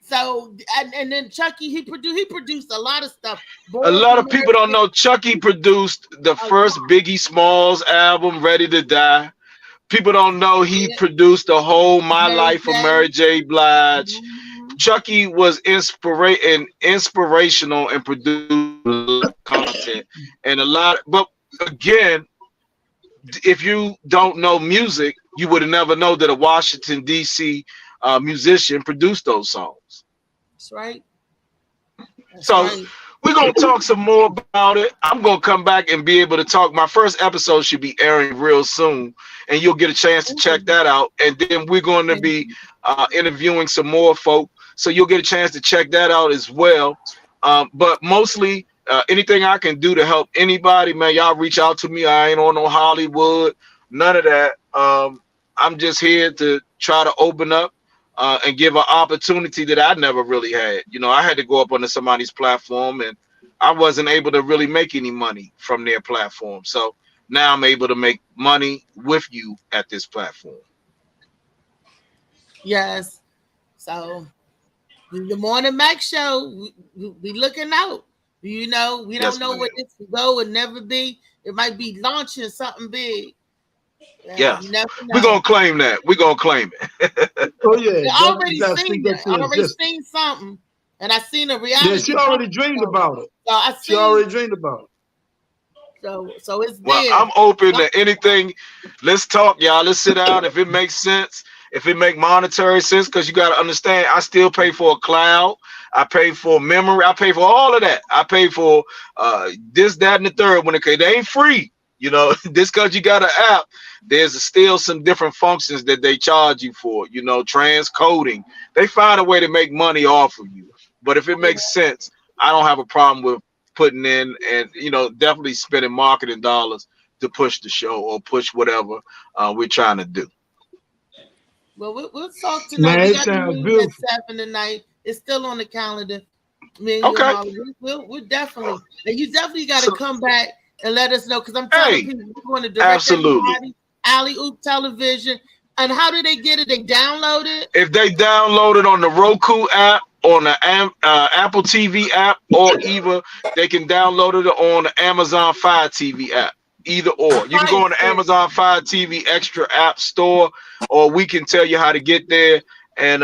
so and then Chucky, he produced a lot of stuff. A lot of people don't know Chucky produced the first Biggie Smalls album, Ready to Die. People don't know he produced the whole My Life of Mary J. Blige. Chucky was inspirational and produced content and a lot. But again, if you don't know music, you would have never know that a Washington D.C. Musician produced those songs. That's right. We're going to talk some more about it. I'm going to come back and be able to talk. My first episode should be airing real soon, and you'll get a chance to check that out. And then we're going to be interviewing some more folk, so you'll get a chance to check that out as well. But mostly, anything I can do to help anybody, man, y'all reach out to me. I ain't on no Hollywood, none of that. I'm just here to try to open up and give an opportunity that I never really had. You know, I had to go up onto somebody's platform, and I wasn't able to really make any money from their platform. So now I'm able to make money with you at this platform. Yes. So the Morning Mac Show, we looking out. You know, we don't know where this will go and never be. It might be launching something big. Yeah, we're gonna claim that. We're gonna claim it. Oh yeah, I already seen something, and I seen a reality. Yeah, she already dreamed about it. So she already dreamed about it. So it's well, there. I'm open to anything. Let's talk, y'all. Let's sit down. If it makes sense, if it make monetary sense, because you got to understand, I still pay for a cloud. I pay for memory. I pay for all of that. I pay for this, that, and the third. When they ain't free, you know, this because you got an app. There's still some different functions that they charge you for. You know, transcoding. They find a way to make money off of you. But if it makes sense, I don't have a problem with putting in and, you know, definitely spending marketing dollars to push the show or push whatever we're trying to do. Well, we'll talk tonight. Man, we it got sounds the beautiful. at 7 tonight. It's still on the calendar. Okay. We'll definitely. And you definitely got to come back and let us know, because I'm telling people we're going to direct everybody. Alley Oop Television. And how do they get it? They download it? If they download it on the Roku app, on the Apple TV app, or either they can download it on the Amazon Fire TV app. Either or. You can go on the Amazon Fire TV Extra app store, or we can tell you how to get there. And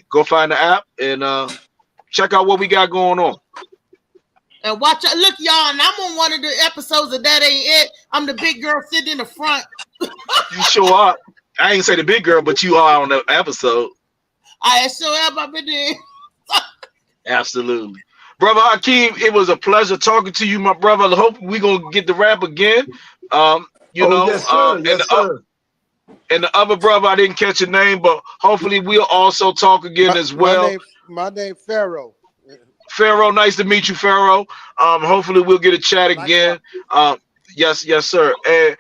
go find the app and check out what we got going on. And watch out. Look, y'all, and I'm on one of the episodes of That Ain't It. I'm the big girl sitting in the front. You sure are. I ain't say the big girl, but you are on the episode. I sure am up in there. Absolutely. Brother Hakeem, it was a pleasure talking to you, my brother. I hope we're going to get the rap again. Yes, sir. Yes, sir. And the other brother, I didn't catch your name, but hopefully we'll also talk again as well. My name Pharaoh. Pharaoh, nice to meet you, Pharaoh. Hopefully we'll get a chat again. Yes, sir. And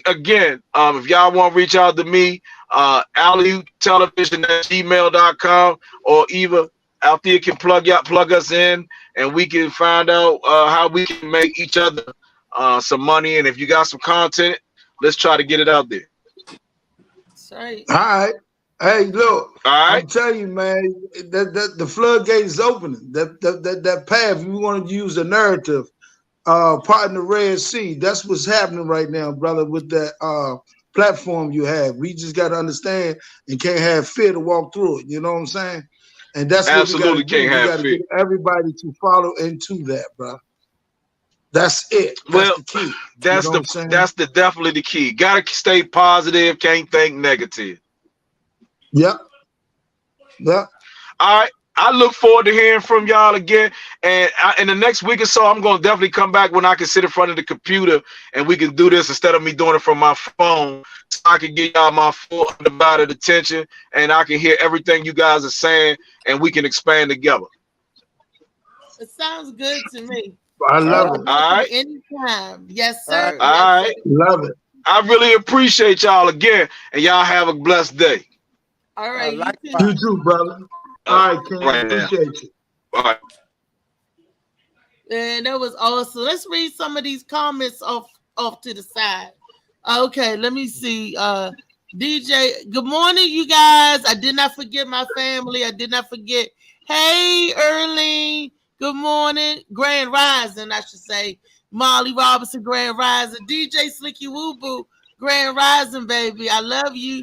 again, if y'all want to reach out to me, alleytelevision@gmail.com, or either Althea can plug us in, and we can find out how we can make each other some money. And if you got some content, let's try to get it out there. That's right. All right. Hey, look. All right. I'm telling you, man, that the floodgate is opening. That path. We want to use the narrative. Parting the Red Sea. That's what's happening right now, brother, with that platform you have. We just got to understand and can't have fear to walk through it. You know what I'm saying? And that's what Absolutely we got to do. We got to get everybody to follow into that, bro. That's it. That's the key. That's definitely the key. Gotta stay positive. Can't think negative. Yep. All right. I look forward to hearing from y'all again. And in the next week or so, I'm going to definitely come back when I can sit in front of the computer and we can do this instead of me doing it from my phone, so I can get y'all my full undivided attention and I can hear everything you guys are saying and we can expand together. It sounds good to me. I love it. All right. Anytime. Yes, sir. All right. Love it. I really appreciate y'all again, and y'all have a blessed day. All right. You too, brother. All right, King. Appreciate you. All right. And that was awesome. Let's read some of these comments off to the side. Okay, let me see. DJ, good morning, you guys. I did not forget my family. I did not forget. Hey, Erling. Good morning. Grand Rising, I should say. Molly Robinson, Grand Rising. DJ Slicky Woo Boo, Grand Rising, baby. I love you.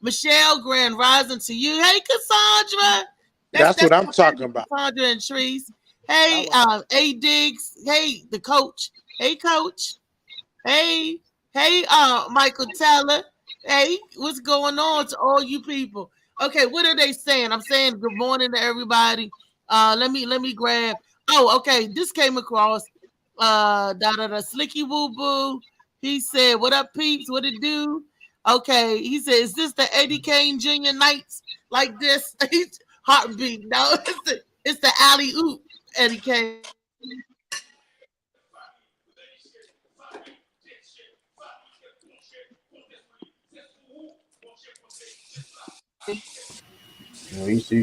Michelle, Grand Rising to you. Hey, Cassandra. That's what I'm talking about. Cassandra and Trees. Hey, A Diggs. Hey, the coach. Hey, coach. Hey, Michael Teller. Hey, what's going on to all you people? Okay, what are they saying? I'm saying good morning to everybody. Let me grab. Oh, okay. This came across. Slicky Woo Boo. He said, "What up, peeps? What it do?" Okay. He said, "Is this the Eddie Kane Jr. nights like this?" Heartbeat. No, it's the alley oop Eddie Kane.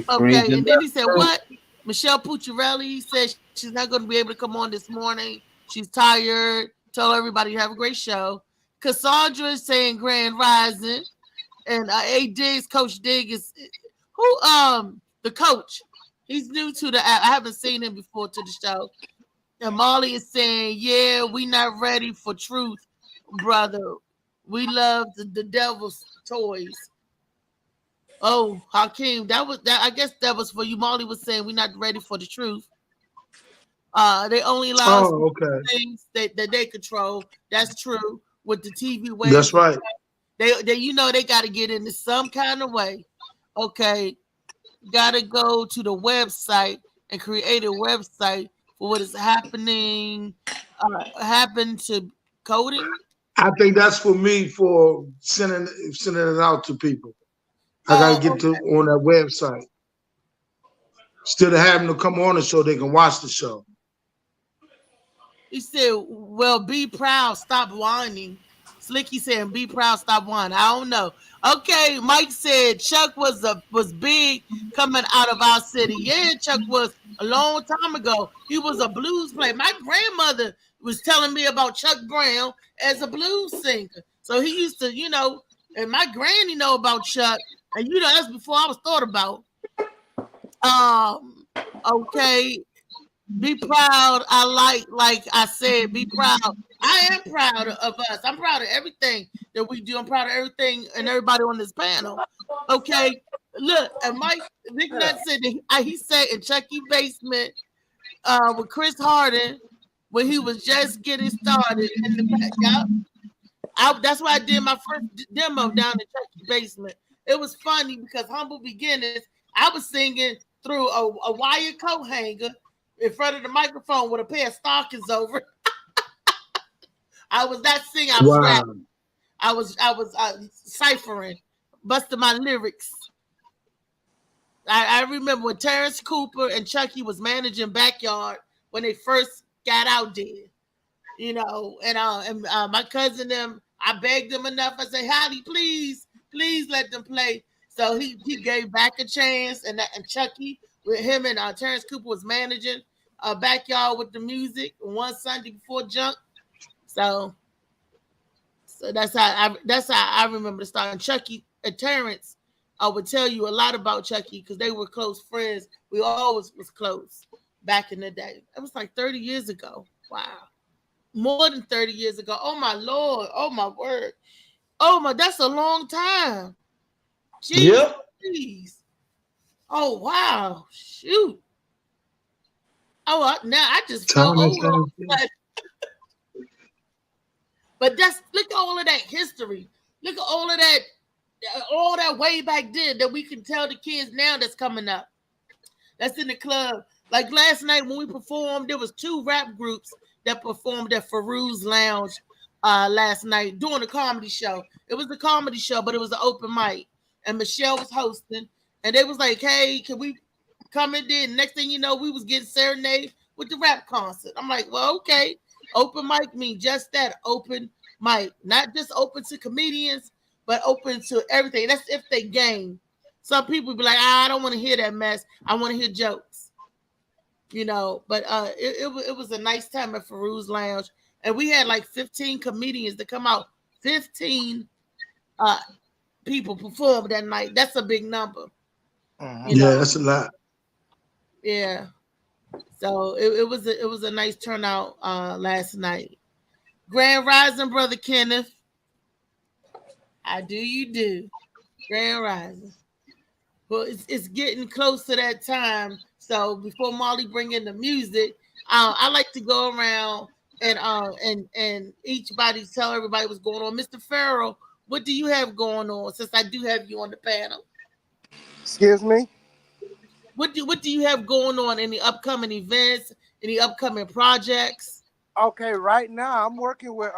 Okay, and then he said, "What?" Michelle Pucciarelli said she's not going to be able to come on this morning. She's tired. Tell everybody to have a great show. Cassandra is saying Grand Rising, and A Diggs, Coach Diggs is who? The coach. He's new to the app. I haven't seen him before to the show. And Molly is saying, "Yeah, we not ready for truth, brother. We love the devil's toys." Oh, Hakeem, that. I guess that was for you. Molly was saying we're not ready for the truth. They only allow things that they control. That's true with the TV waves. That's right. They they got to get into some kind of way. Okay, got to go to the website and create a website for what is happening. Happened to coding. I think that's for me for sending it out to people. I gotta get to on that website. Instead of having to come on the show, they can watch the show. He said, "Well, be proud, stop whining." Slicky said, "Be proud, stop whining." I don't know. Okay, Mike said Chuck was big coming out of our city. Yeah, Chuck was a long time ago. He was a blues player. My grandmother was telling me about Chuck Brown as a blues singer. So he used to, and my granny know about Chuck. And that's before I was thought about. Okay. Be proud. I like I said, be proud. I am proud of us. I'm proud of everything that we do. I'm proud of everything and everybody on this panel. Okay. Look, and Mike Nick Nut said he said in Chucky basement with Chris Harden when he was just getting started in the back. That's why I did my first demo down in Chucky basement. It was funny because Humble Beginnings, I was singing threw a wire coat hanger in front of the microphone with a pair of stockings over. I was not singing. I was rapping. I was ciphering, busting my lyrics. I remember when Terrence Cooper and Chucky was managing Backyard when they first got out there, you know, and my cousin them, I begged them enough. I said, Howdy, please let them play. So he gave back a chance, and Chucky with him and Terrence Cooper was managing Backyard with the music one Sunday before Junk. So that's how I remember the start. And Chucky and Terrence, I would tell you a lot about Chucky because they were close friends. We always was close back in the day. It was like 30 years ago. Wow. More than 30 years ago. Oh my Lord. Oh my word. Oh my, that's a long time. Jeez. Yep. Jeez. Oh wow. Shoot. Oh, now I just felt old. But look at all of that history. Look at all that way back then that we can tell the kids now that's coming up. That's in the club. Like last night when we performed, there was 2 rap groups that performed at Farouz Lounge last night doing a comedy show. It was a comedy show, but it was an open mic. And Michelle was hosting. And they was like, hey, can we come in there? And next thing you know, we was getting serenade with the rap concert. I'm like, well, okay. Open mic means just that, open mic. Not just open to comedians, but open to everything. That's if they game. Some people be like, I don't want to hear that mess. I want to hear jokes. You know, but it was a nice time at Farouz Lounge. And we had like 15 comedians to come out. 15 people performed that night. That's a big number. You know? That's a lot. Yeah. So it was a nice turnout last night. Grand Rising, Brother Kenneth. How do you do? Grand Rising. Well, it's getting close to that time. So before Molly bring in the music, I like to go around and each body tell everybody what's going on. Mr. Farrell, what do you have going on? Since I do have you on the panel. Excuse me? What do you have going on? Any upcoming events? Any upcoming projects? Okay, right now I'm working with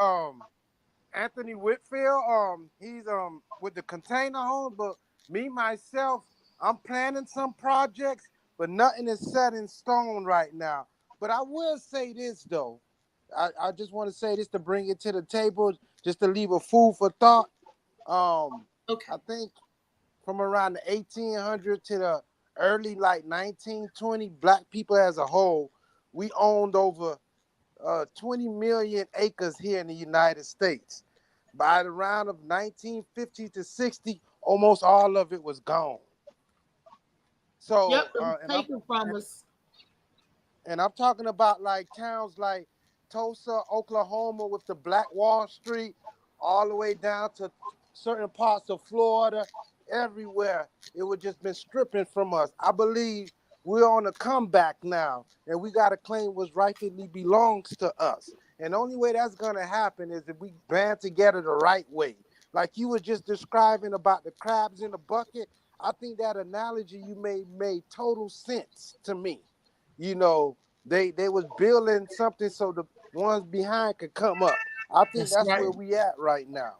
Anthony Whitfield. He's with the Container Home, but me myself, I'm planning some projects, but nothing is set in stone right now. But I will say this though. I just want to say this to bring it to the table, just to leave a food for thought. Okay. I think from around the 1800 to the early like 1920, black people as a whole, we owned over 20 million acres here in the United States. By the round of 1950 to 60, almost all of it was gone. So, taken from us. And I'm talking about like towns like Tulsa, Oklahoma, with the Black Wall Street, all the way down to certain parts of Florida. Everywhere it would just been stripping from us. I believe we're on a comeback now, and we got to claim what rightfully belongs to us. And the only way that's gonna happen is if we band together the right way. Like you were just describing about the crabs in the bucket. I think that analogy you made total sense to me. You know, they was building something so the ones behind could come up. I think that's right. Where we at right now.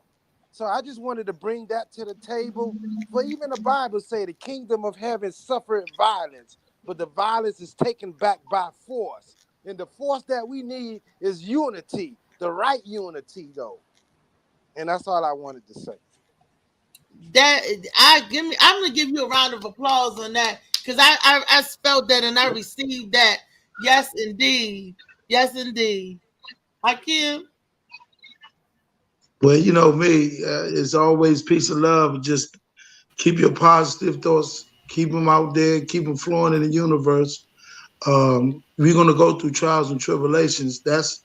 So I just wanted to bring that to the table. For even the Bible say the kingdom of heaven suffered violence, but the violence is taken back by force. And the force that we need is unity, the right unity though. And that's all I wanted to say. I'm gonna give you a round of applause on that because I spelled that and I received that. Yes, indeed. Yes, indeed. Hakeem. Well, you know me, it's always peace and love. Just keep your positive thoughts, keep them out there, keep them flowing in the universe. We're gonna go through trials and tribulations. That's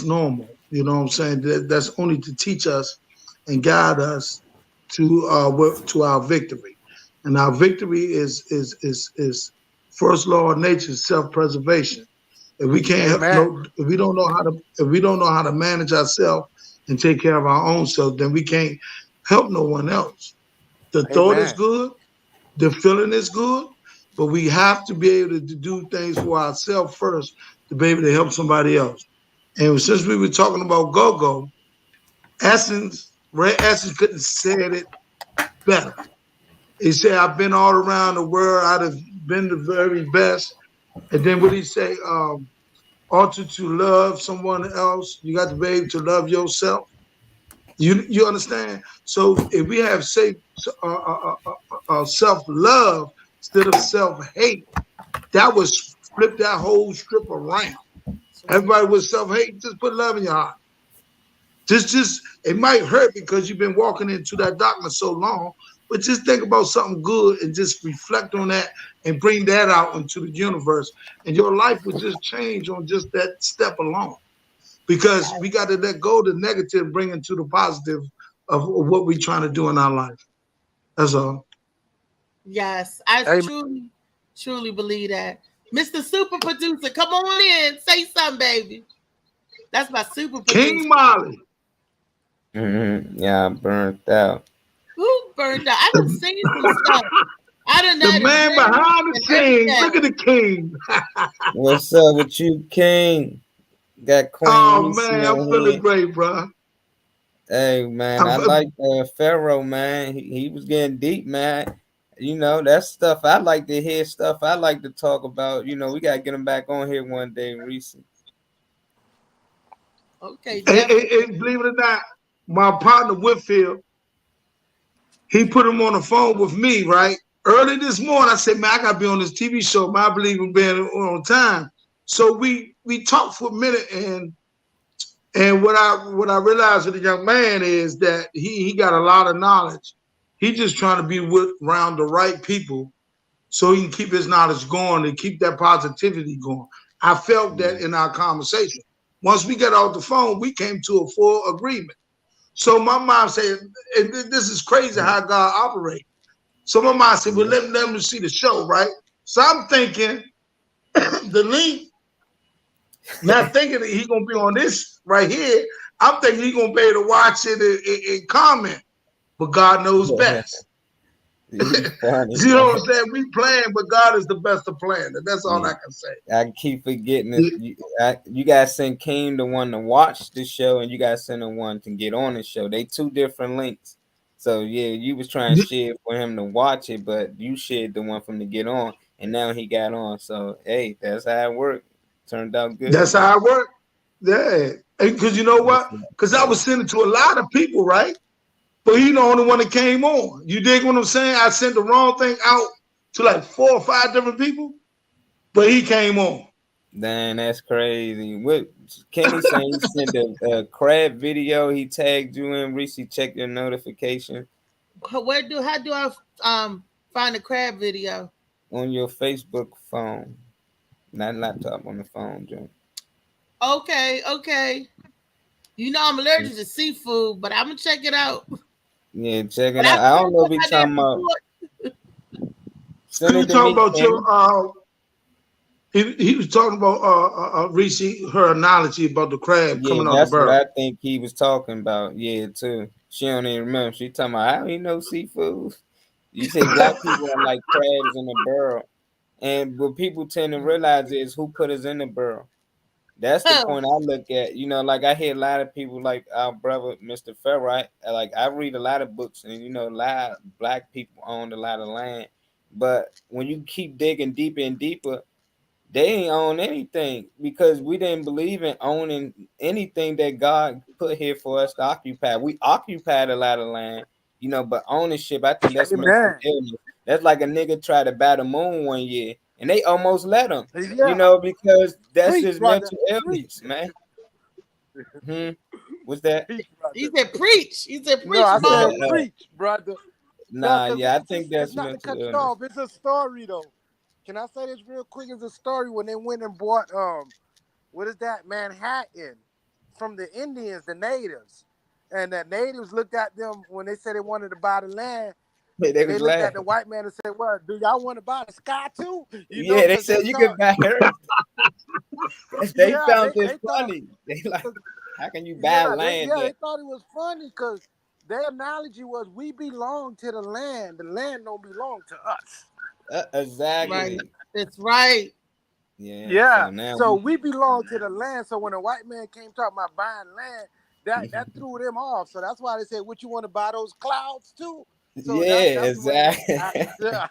normal. You know what I'm saying? That's only to teach us and guide us to our victory. And our victory is first law of nature, self-preservation. If we can't if we don't know how to manage ourselves and take care of our own self, then we can't help no one else. The thought is good, the feeling is good, but we have to be able to do things for ourselves first to be able to help somebody else. And since we were talking about go-go, Ray Essence couldn't have said it better. He said, I've been all around the world. I'd have been the very best. And then what he say? Also to love someone else, you got to be able to love yourself. You understand? So if we have self-love instead of self-hate, that would flip that whole strip around. Everybody with self-hate, just put love in your heart. Just it might hurt because you've been walking into that darkness so long, but just think about something good and just reflect on that and bring that out into the universe. And your life would just change on just that step alone. Because we got to let go of the negative, bring into the positive of what we're trying to do in our life. That's all. Yes, I truly believe that. Mr. Super Producer, come on in. Say something, baby. That's my super producer. King Molly. Yeah, I burnt out. Who burned out? I done seen some stuff. I done The man behind the scenes. Look at the king. What's up with you, King? Got Queen. Oh man, I'm feeling great, bro. Hey man, I like Pharaoh, man. He was getting deep, man. You know, that's stuff I like to hear, stuff I like to talk about. You know, we gotta get him back on here one day, Reese. Okay. And believe it or not, my partner Whitfield, he put him on the phone with me, right? Early this morning, I said, man, I gotta be on this TV show. Man, I believe in being on time. So we talked for a minute, and what I realized with the young man is that he got a lot of knowledge. He's just trying to be around the right people so he can keep his knowledge going and keep that positivity going. I felt that in our conversation. Once we got off the phone, we came to a full agreement. So my mom said, and this is crazy how God operates. So my mom said, well, let me see the show, right? So I'm thinking the link, not thinking that he's going to be on this right here. I'm thinking he's going to be able to watch it and comment. But God knows best. You know what I'm saying? We playing, but God is the best of playing. That's all I can say. I keep forgetting this. You guys send King the one to watch the show, and you guys send the one to get on the show. They two different links. So yeah, you was trying to share for him to watch it, but you shared the one from to get on, and now he got on. So hey, that's how it worked. Turned out good. That's how it worked. Yeah, because you know what? Because I was sending to a lot of people, right? But he the only one that came on. You dig what I'm saying? I sent the wrong thing out to like 4 or 5 different people, but he came on. Dang, that's crazy. What Kenny saying? He sent a crab video. He tagged you in. Reese, check your notification. How do I find the crab video? On your Facebook phone, not laptop, on the phone, John. Okay. You know I'm allergic to seafood, but I'm gonna check it out. Yeah, check it out. I don't know if he's talking about. He was talking about your. He was talking about Reese, her analogy about the crab coming out the bird. That's what I think he was talking about. Yeah, too. She don't even remember. She talking about, I don't even know seafood. You say black people are like crabs in the barrel, and what people tend to realize is who put us in the barrel. That's the point I look at. You know, like I hear a lot of people like our brother, Mr. Ferrite. Like I read a lot of books, and you know, a lot of black people own a lot of land. But when you keep digging deeper and deeper, they ain't own anything because we didn't believe in owning anything that God put here for us to occupy. We occupied a lot of land, you know, but ownership, I think that's mental illness. That's like a nigga tried to buy the moon one year. And they almost let him, you know, because that's his mental illness, man. What's that? He said preach. He said preach. No, I said preach, brother. Nah, yeah, I think that's mental illness. It's a story, though. Can I say this real quick? It's a story when they went and bought, what is that, Manhattan from the Indians, the natives. And the natives looked at them when they said they wanted to buy the land. They looked at the white man and said, well, do y'all want to buy the sky too? You know, they said you could buy Earth. They found this funny. They like, how can you buy land? They thought it was funny because their analogy was we belong to the land. The land don't belong to us. Exactly. Right. That's right. Yeah. Yeah. So now So we belong to the land. So when a white man came talking about buying land, that we, threw them off. So that's why they said, "What you want to buy those clouds too?" So yeah, that's where. exactly. Yeah.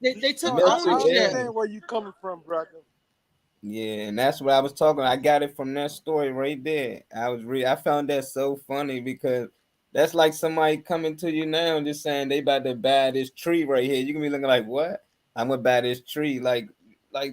They took So I Mental ownership. illness. understand where you coming from, brother. Yeah, and that's what I was talking. I got it from that story right there. I found that so funny because that's like somebody coming to you now and just saying they about to buy this tree right here. You can be looking like, what? I'm gonna buy this tree. Like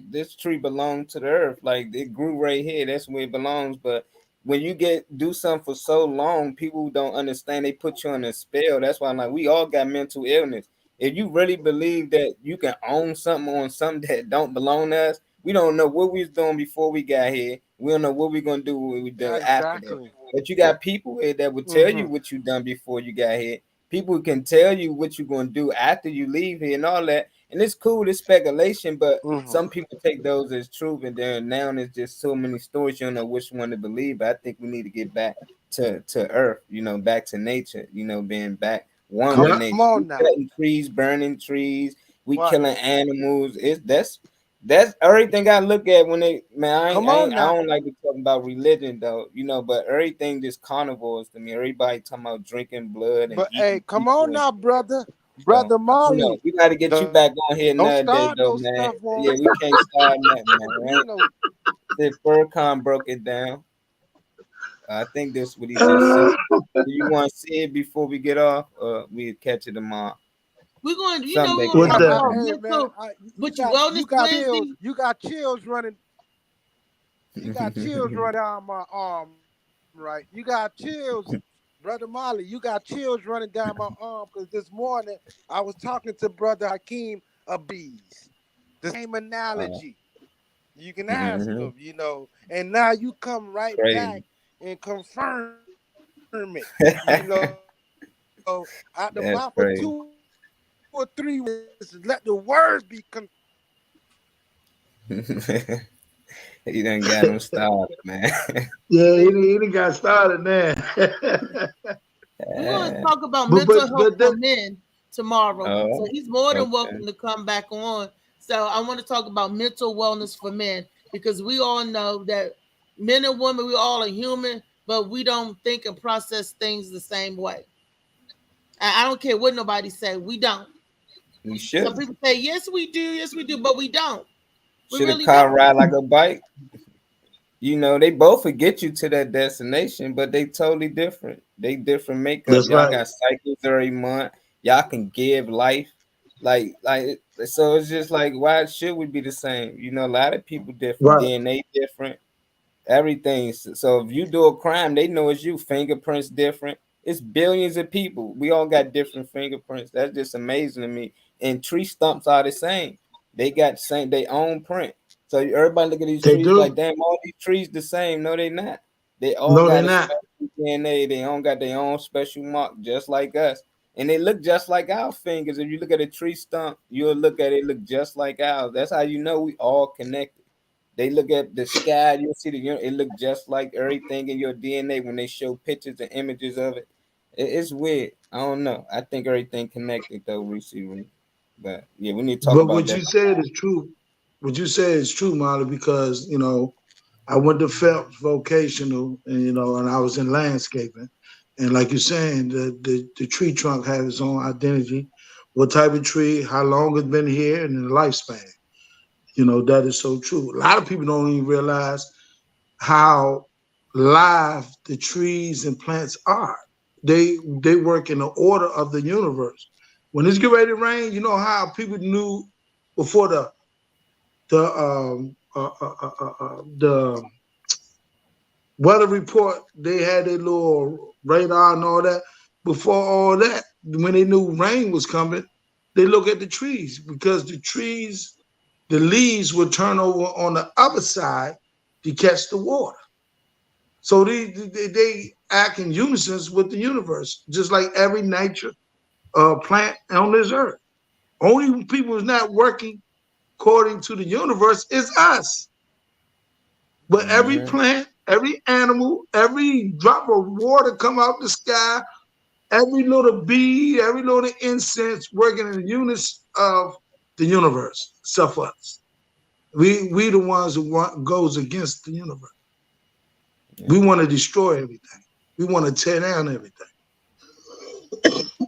this tree belonged to the earth. Like it grew right here. That's where it belongs. But when you do something for so long, people don't understand. They put you on a spell. That's why I'm like, we all got mental illness. If you really believe that you can own something on something that don't belong to us, we don't know what we was doing before we got here. We don't know what we're gonna do when we done after that. Exactly. But you got people here that will tell Mm-hmm. you what you done before you got here. People can tell you what you're gonna do after you leave here and all that. And it's cool, it's speculation, but Mm-hmm. some people take those as truth, and then now there's just so many stories you don't know which one to believe. But I think we need to get back to earth, back to nature, being back one with Yeah. Come nature. We on now. cutting trees, burning trees, we What? killing animals. That's everything I look at when they man. Come on I now. don't like to talk about religion though, but everything just carnivores to me. Everybody talking about drinking blood and But hey, eating come on people, now, brother. so Brother I don't know. Molly. We got to get you back on here Don't another day start though, no man. stuff on Yeah, we can't start nothing, me. man. No. Right? Furcon broke it down. I think that's what he just said. Do you want to see it before we get off, or we catch it tomorrow? We're going, Something we're that going to What's talk came to that? about mind. Hey man, mental you with your got Wellness chills. Wednesday. You got chills running. You got chills running down my arm, right? You got chills, brother Molly. You got chills running down my arm because this morning I was talking to brother Hakeem Abiz. The same uh, analogy. You can ask mhm. him. And now you come right back Crazy. and confirm it. Out the That's mouth of crazy. 2 or 3 witnesses, let the words be He done got him started, man. Yeah, he done got started now. We're going to talk about but but mental health but for that men tomorrow. So Oh, he's more than okay. welcome to come back on. So I want to talk about mental wellness for men because we all know that men and women, we all are human, but we don't think and process things the same way. I don't care what nobody say, we don't. We Some should. people say, yes, we do, but we don't. We Should a really car don't. ride like a bike? They both will get you to that destination, but they totally different. They different makeup. that's Y'all right. got cycles every month. Y'all can give life. So it's just like, why should we be the same? A lot of people different, Right. DNA different, everything. So if you do a crime, they know it's you. Fingerprints different. It's billions of people. We all got different fingerprints. That's just amazing to me. And tree stumps are the same. They got same their own print. So everybody look at these They trees do. like, damn, all these trees the same. No, they not. They all No, they're got a not. special DNA. They all got their own special mark, just like us. And they look just like our fingers. If you look at a tree stump, you'll look at it look just like ours. That's how you know we all connected. They look at the sky, you'll see it look just like everything in your DNA when they show pictures and images of it. It's weird. I don't know. I think everything connected though, recently. But yeah, we need to talk But about what that. you said is true. What you said is true, Molly, because I went to Phelps vocational, and I was in landscaping, and like you're saying, the tree trunk has its own identity, what type of tree, how long it's been here, and the lifespan. That is so true. A lot of people don't even realize how live the trees and plants are. They work in the order of the universe. When it's getting ready to rain, you know how people knew before the weather report, they had their little radar and all that. Before all that, when they knew rain was coming, they look at the trees because the leaves would turn over on the other side to catch the water. So they act in unison with the universe, just like every nature plant on this earth. Only people who's not working according to the universe is us. But every Mm-hmm. plant, every animal, every drop of water come out the sky, every little bead, every little incense working in unison of the universe, except us. We the ones who goes against the universe. Yeah. We want to destroy everything. We want to tear down everything.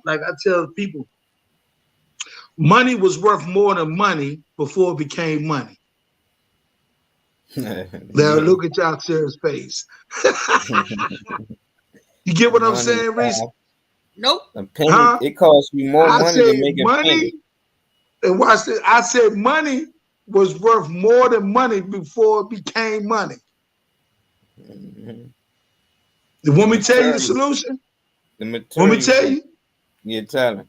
Like I tell people, money was worth more than money before it became money. Now Yeah. look at y'all serious face. You get what I'm Money, saying, Reese? Nope. a penny. Huh? It costs you more I money to said make a money, penny. and watch this. I said money was worth more than money before it became money. Mhm. You want me to tell you the Material, solution? the Want me material to tell thing. you? You're telling.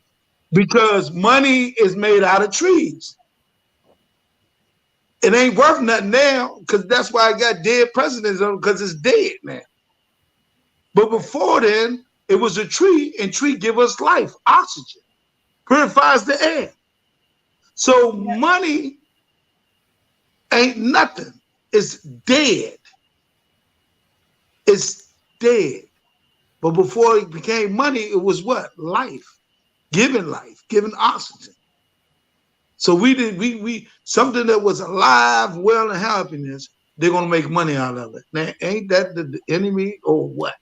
Because money is made out of trees. It ain't worth nothing now, because that's why I got dead presidents on, because it's dead now. But before then, it was a tree, and tree give us life, oxygen, purifies the air. So money ain't nothing. It's dead. It's dead. But before it became money, it was what? Life, giving oxygen. So we something that was alive, well, and happiness, they're gonna make money out of it. Now, ain't that the enemy or what?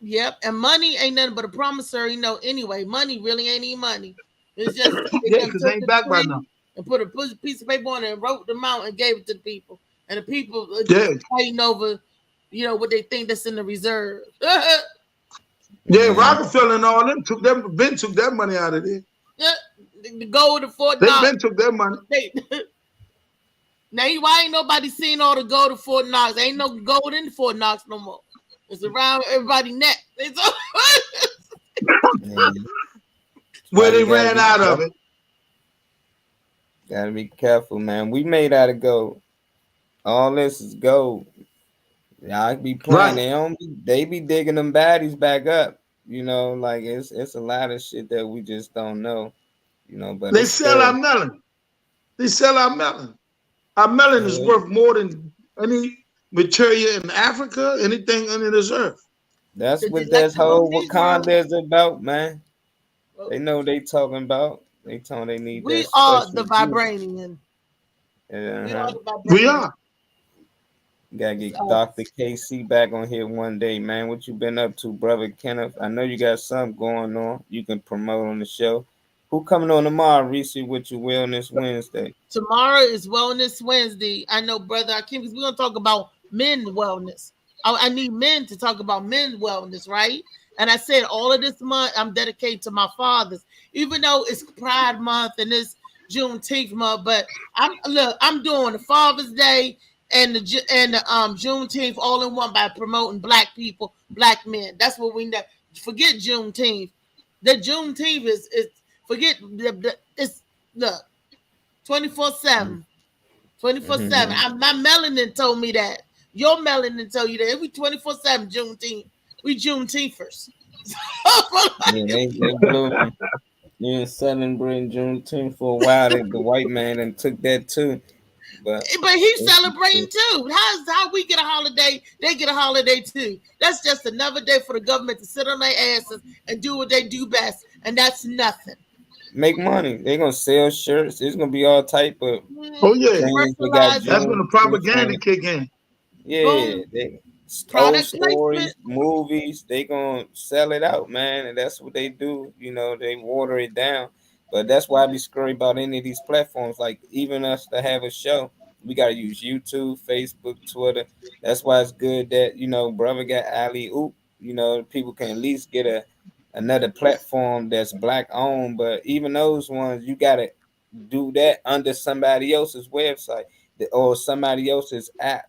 Yep. And money ain't nothing but a promissory note anyway. Money really ain't even money. It's just they Yeah, done because took they ain't the backed by tree nothing. and put a piece of paper on it and wrote them out and gave it to the people. And the people are Yeah, just fighting over, what they think that's in the reserve. yeah. Yeah. Rockefeller and all them took that money out of there. The gold of Fort They Knox. been took their money. Now, why ain't nobody seen all the gold of Fort Knox? Ain't no gold in Fort Knox no more. It's around everybody's neck. Yeah. Where Why they you gotta ran be out of careful. it. Gotta be careful, man. We made out of gold. All this is gold. Y'all be playing. Right. They be digging them baddies back up. Like it's a lot of shit that we just don't know. But They it's sell our scary. melon. They sell our melon. Our melon is Yeah. worth more than any material in Africa, anything under this earth. That's what Like this the whole movies, bro. Wakanda is about, man. They know what they talking about. They talking they need that We are the special juice. vibranium. We Uh-huh. are the We vibranium. are. Gotta get Dr. KC back on here one day, man. What you been up to, brother Kenneth? I know you got something going on. You can promote on the show. Who coming on tomorrow, Reese, with your Wellness Wednesday? Tomorrow is Wellness Wednesday. I know, brother Akeem, because we're gonna talk about men wellness. I need men to talk about men wellness, right? And I said all of this month I'm dedicated to my fathers, even though it's Pride Month and it's Juneteenth month. But I'm doing the Father's Day and the Juneteenth all in one by promoting Black people, Black men. That's what we need. Forget Juneteenth. The Juneteenth is forget it's look 24/7. 24/7. My melanin told me that. Your melanin told you that. It was 24/7 Juneteenth. We Juneteenthers. Yeah, they blew me. Yeah, celebrating Juneteenth for a while. The white man and took that too. But But he's celebrating too. How we get a holiday, they get a holiday too. That's just another day for the government to sit on their asses and do what they do best, and that's nothing. make money. They're gonna sell shirts. It's gonna be all type of Oh yeah. things. They got Commercializing, That's when the Juneteenth on propaganda it. kick in. Yeah, boom, they old product placement. stories, movies, they gonna sell it out, man, and that's what they do. They water it down. But that's why I be scary about any of these platforms. Like even us to have a show, we gotta use YouTube, Facebook, Twitter. That's why it's good that brother got Ali Oop. People can at least get another platform that's black owned. But even those ones, you gotta do that under somebody else's website or somebody else's app,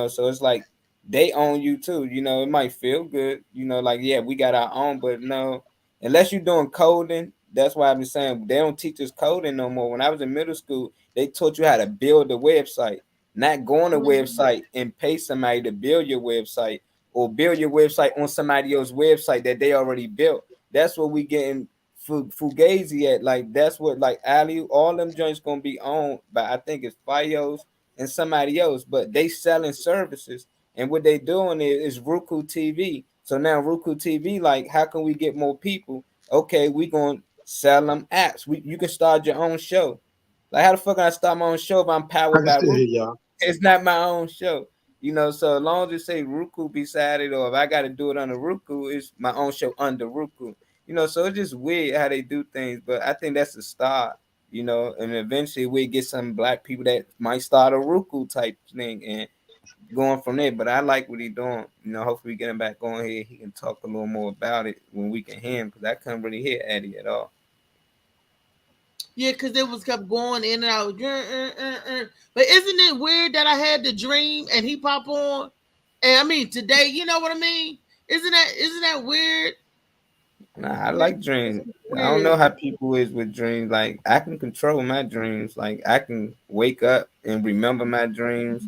so it's like they own you too. It might feel good, like yeah, we got our own, but no, unless you're doing coding. That's why I've been saying they don't teach us coding no more. When I was in middle school, they taught you how to build a website, not go on a website and pay somebody to build your website or build your website on somebody else's website that they already built. That's what we getting Fugazi at. Like that's what like Ali, all them joints gonna be owned by I think it's Fios and somebody else, but they selling services. And what they doing is Roku TV. So now Roku TV, like, how can we get more people? Okay, we gonna sell them apps. You can start your own show. Like, how the fuck can I start my own show if I'm I powered can by still hear Roku? y'all. It's not my own show. You know, so as long as it say Roku beside it, or if I got to do it on the Roku, it's my own show under Roku. You know, so it's just weird how they do things, but I think that's the start. You know, and eventually we get some black people that might start a Roku type thing and going from there. But I like what he's doing. You know, hopefully we get him back on here. He can talk a little more about it when we can hear him, because I couldn't really hear Eddie at all. Yeah, because it was kept going in and out. But isn't it weird that I had the dream and he pop on? And I mean today, you know what I mean? Isn't that weird? Nah, I like dreams. I don't know how people is with dreams. Like, I can control my dreams. Like, I can wake up and remember my dreams.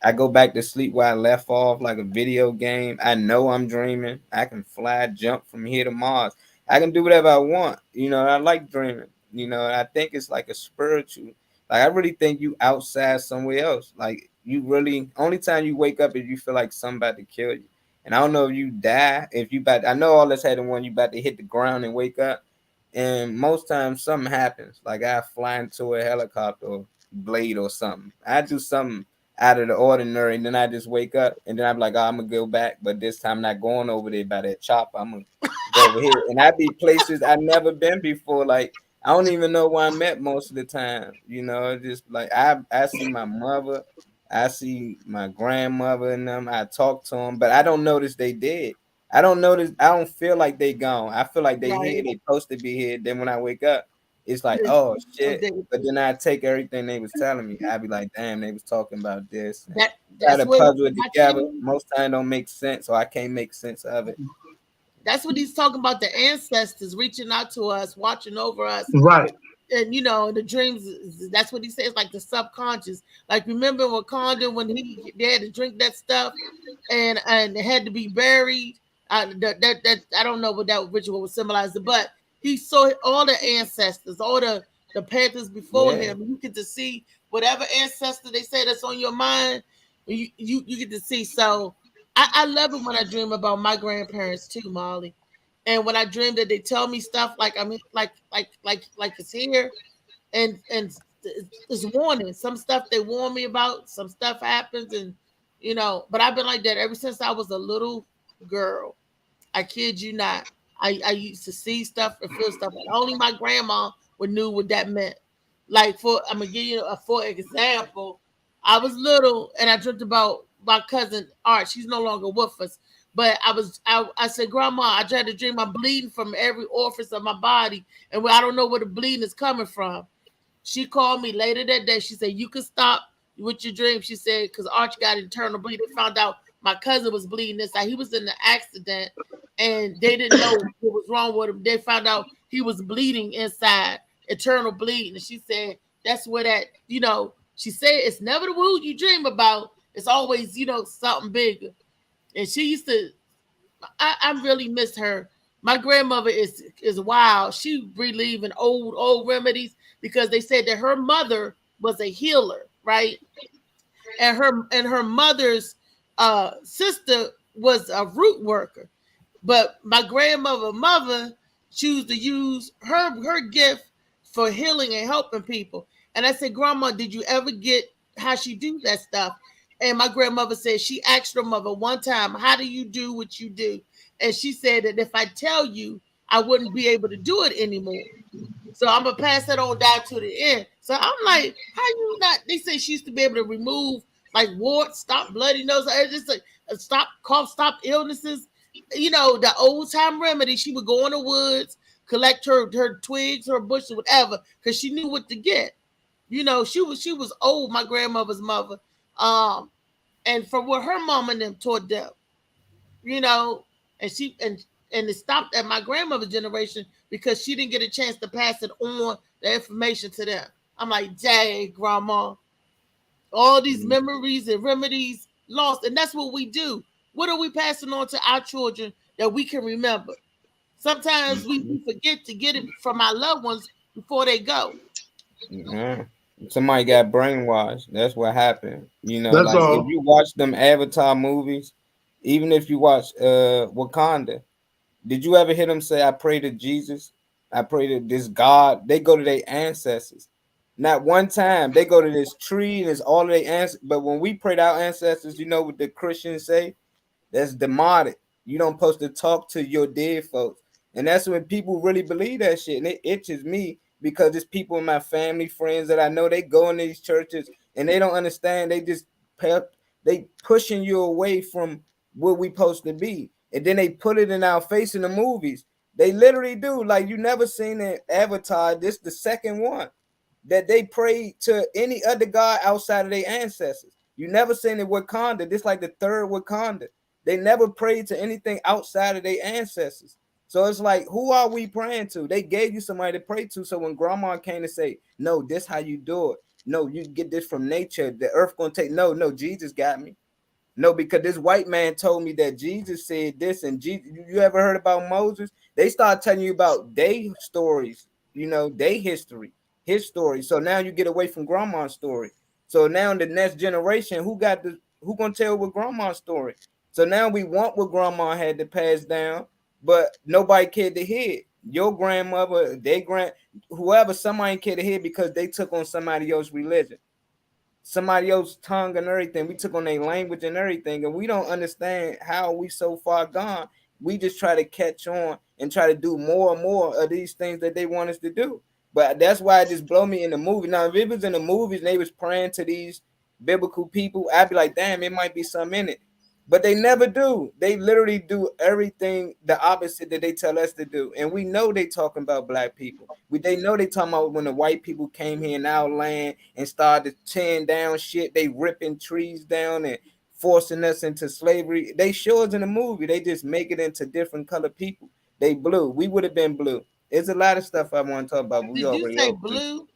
I go back to sleep where I left off, like a video game. I know I'm dreaming. I can fly, jump from here to Mars. I can do whatever I want. You know, I like dreaming. You know, I think it's like a spiritual. Like, I really think you outside somewhere else. Like, you really, only time you wake up is you feel like somebody kill you. And I don't know if you die, if you about, I know all this had the one you about to hit the ground and wake up. And most times something happens. Like, I fly into a helicopter or blade or something. I do something out of the ordinary, and then I just wake up, and then I'm like, oh, I'm gonna go back, but this time I'm not going over there by that chopper. I'm gonna go over here, and I be places I've never been before. Like, I don't even know where I'm at most of the time. You know, just like I see my mother, I see my grandmother and them. I talk to them, but I don't notice they dead. I don't notice. I don't feel like they gone. I feel like they here. They supposed to be here. Then when I wake up, it's like, oh shit. But then I take everything they was telling me. I be like, damn, they was talking about this. Try to puzzle it together. Most time don't make sense, so I can't make sense of it. That's what he's talking about, the ancestors reaching out to us, watching over us. Right. And you know, the dreams, that's what he says, like the subconscious. Like, remember Wakanda when they had to drink that stuff and it had to be buried. That I don't know what that ritual was symbolizing, but he saw all the ancestors, all the Panthers before him. You get to see whatever ancestor they say that's on your mind. You get to see. So I love it when I dream about my grandparents too, Molly. And when I dream that they tell me stuff, like, I mean, like it's here, and it's warning. Some stuff they warn me about, some stuff happens, and you know. But I've been like that ever since I was a little girl. I kid you not. I used to see stuff and feel stuff, and only my grandma would knew what that meant. Like, I'm gonna give you for example. I was little and I dreamt about my cousin Art. She's no longer with us. But I said, Grandma, I tried to dream I'm bleeding from every orifice of my body, and I don't know where the bleeding is coming from. She called me later that day. She said, you can stop with your dream. She said, because Archie got internal bleeding. Found out my cousin was bleeding inside. He was in an accident, and they didn't know what was wrong with him. They found out he was bleeding inside, internal bleeding. And she said, that's where that, you know, she said, it's never the wound you dream about. It's always, you know, something bigger. And she used to, I really miss her. My grandmother is wild. She believed old remedies because they said that her mother was a healer, right? And her mother's sister was a root worker. But my mother chose to use her gift for healing and helping people. And I said, Grandma, did you ever get how she do that stuff? And my grandmother said she asked her mother one time, how do you do what you do? And she said that if I tell you, I wouldn't be able to do it anymore. So I'm going to pass that on down to the end. So I'm like, how you not? They say she used to be able to remove like warts, stop bloody nose, just like stop cough, stop illnesses. You know, the old time remedy. She would go in the woods, collect her twigs, her bushes, whatever, because she knew what to get. You know, she was old, my grandmother's mother. And from what her mom and them taught them, you know, and it stopped at my grandmother's generation because she didn't get a chance to pass it on the information to them. I'm like, dang, Grandma, all these memories and remedies lost, and that's what we do. What are we passing on to our children that we can remember? Sometimes we forget to get it from our loved ones before they go. Yeah. Somebody got brainwashed. That's what happened. You know, That's like all. if you watch them Avatar movies, even if you watch Wakanda, did you ever hear them say, I pray to Jesus? I pray to this God? They go to their ancestors. Not one time. They go to this tree and it's all of their ancestors. But when we pray to our ancestors, you know what the Christians say? That's demonic. You don't supposed to talk to your dead folks. And that's when people really believe that shit. And it itches me because it's people in my family, friends that I know, they go in these churches and they don't understand. They just they pushing you away from what we supposed to be. And then they put it in our face in the movies. They literally do. Like, you never seen an Avatar. This the second one that they pray to any other god outside of their ancestors. You never seen it Wakanda. This like the third Wakanda. They never prayed to anything outside of their ancestors. So it's like, who are we praying to? They gave you somebody to pray to. So when grandma came to say, no, this how you do it. No, you get this from nature. The earth gonna take. No, Jesus got me. No, because this white man told me that Jesus said this, and Jesus, you ever heard about Moses? They start telling you about their stories, you know, their history, his story. So now you get away from grandma's story. So now in the next generation, who gonna tell what grandma's story? So now we want what grandma had to pass down, but nobody cared to hear it. Your grandmother, whoever, somebody cared to hear because they took on somebody else's religion, somebody else's tongue and everything. We took on their language and everything, and we don't understand how we so far gone. We just try to catch on and try to do more and more of these things that they want us to do. But that's why it just blow me in the movie. Now, if it was in the movies and they was praying to these biblical people, I'd be like, damn, it might be something in it. But they never do. They literally do everything the opposite that they tell us to do. And we know they talking about black people. They know they talking about when the white people came here in our land and started tearing down shit. They ripping trees down and forcing us into slavery. They show us in the movie. They just make it into different color people. They blue. We would have been blue. There's a lot of stuff I want to talk about. But Did you say blue?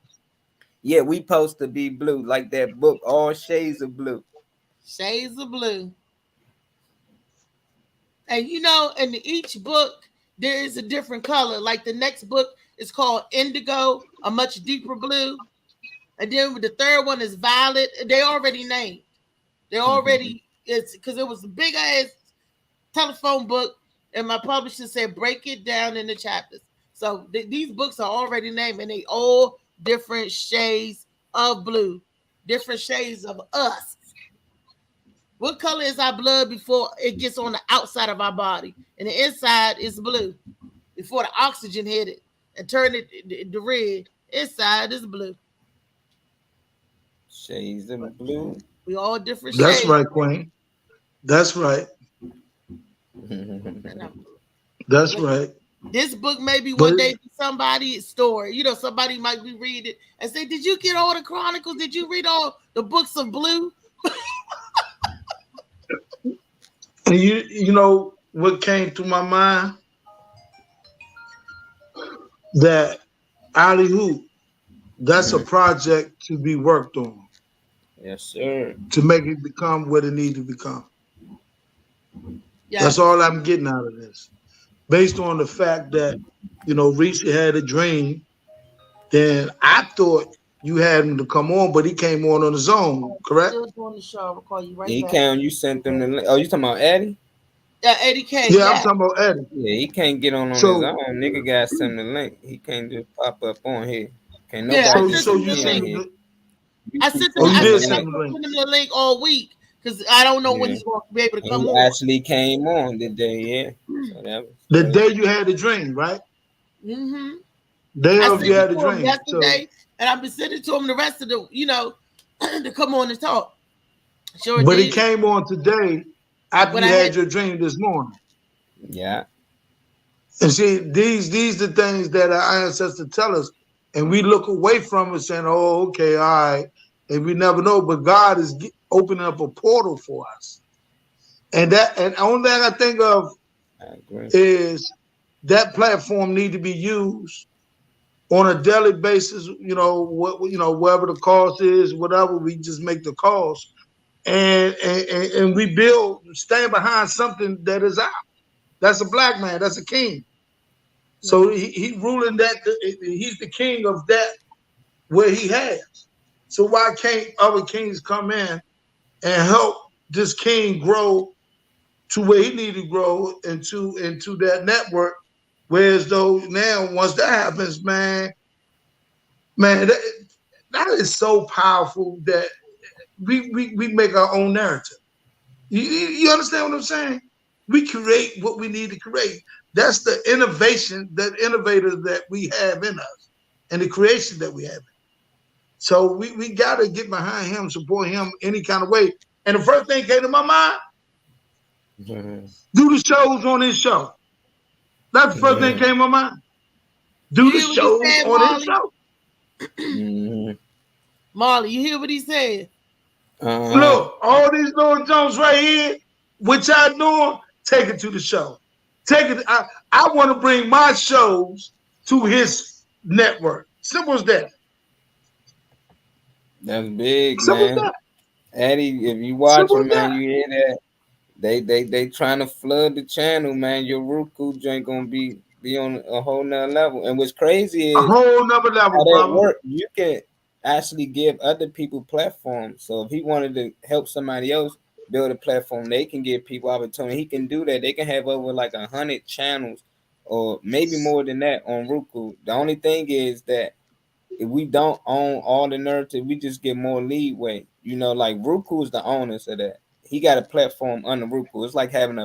Yeah, we supposed to be blue, like that book, All Shades of Blue. Shades of Blue. And you know, in each book, there is a different color. Like the next book is called Indigo, a much deeper blue. And then the third one is Violet. They already named. They already, it's because it was a big ass telephone book. And my publisher said, break it down into chapters. So these books are already named, and they all different shades of blue, different shades of us. What color is our blood before it gets on the outside of our body? And the inside is blue. Before the oxygen hit it and turned it to red, inside is blue. Shades of blue. We all different That's shades. right, Queen. That's right. That's right. This book may be one day somebody's story. You know, somebody might be reading it and say, did you get all the Chronicles? Did you read all the books of blue? And you know what came to my mind? That Ali Hoop, that's a project to be worked on. Yes, sir. To make it become what it needs to become. Yeah. That's all I'm getting out of this. Based on the fact that, you know, Reese had a dream, then I thought you had him to come on, but he came on his own, correct? Still doing the show. I'll call you right He back. came, you sent them the link. Oh, you talking about Eddie? Yeah, Eddie K. Yeah, I'm talking about Eddie. Yeah, he can't get on his own. Nigga got sent the link. He can't just pop up on here. Can't nobody so you sent him I sent him the link all week because I don't know when he's going to be able to come on. He actually came on the day, yeah. So that was the day you had the dream, right? Mm-hmm. Day of you had the dream. Yesterday, and I've been sending to him the rest of the, you know, to come on and talk. Sure, but he came on today after you had your dream this morning. Yeah. And see, these the things that our ancestors tell us, and we look away from it saying, "Oh, okay, all right," and we never know. But God is opening up a portal for us, and the only thing I think of is that platform need to be used on a daily basis. You know what? You know, whatever the cost is, whatever, we just make the cost, and we stand behind something that is out. That's a black man. That's a king. So he ruling that. He's the king of that where he has. So why can't other kings come in and help this king grow to where he needs to grow into that network? Whereas though now, once that happens, man, that that is so powerful that we make our own narrative. You understand what I'm saying? We create what we need to create. That's the innovation, that innovator that we have in us, and the creation that we have. So we got to get behind him, support him any kind of way. And the first thing came to my mind, do the shows on his show. That's the first thing came to my mind. Do the shows on his show. Marley, you hear what he said? Look, all these little jumps right here, what y'all doing, take it to the show. Take it. I want to bring my shows to his network. Simple as that. That's big, Simple man. as that. Eddie, if you watch Simple him, as man, that. you hear that. They trying to flood the channel, man. Your Roku joint gonna be on a whole nother level. And what's crazy A is whole nother how level, that brother. work. You can actually give other people platforms. So if he wanted to help somebody else build a platform, they can give people opportunity. He can do that. They can have over like 100 channels or maybe more than that on Roku. The only thing is that if we don't own all the narrative, we just get more leeway. You know, like Roku is the owners of that. He got a platform under Roku. It's like having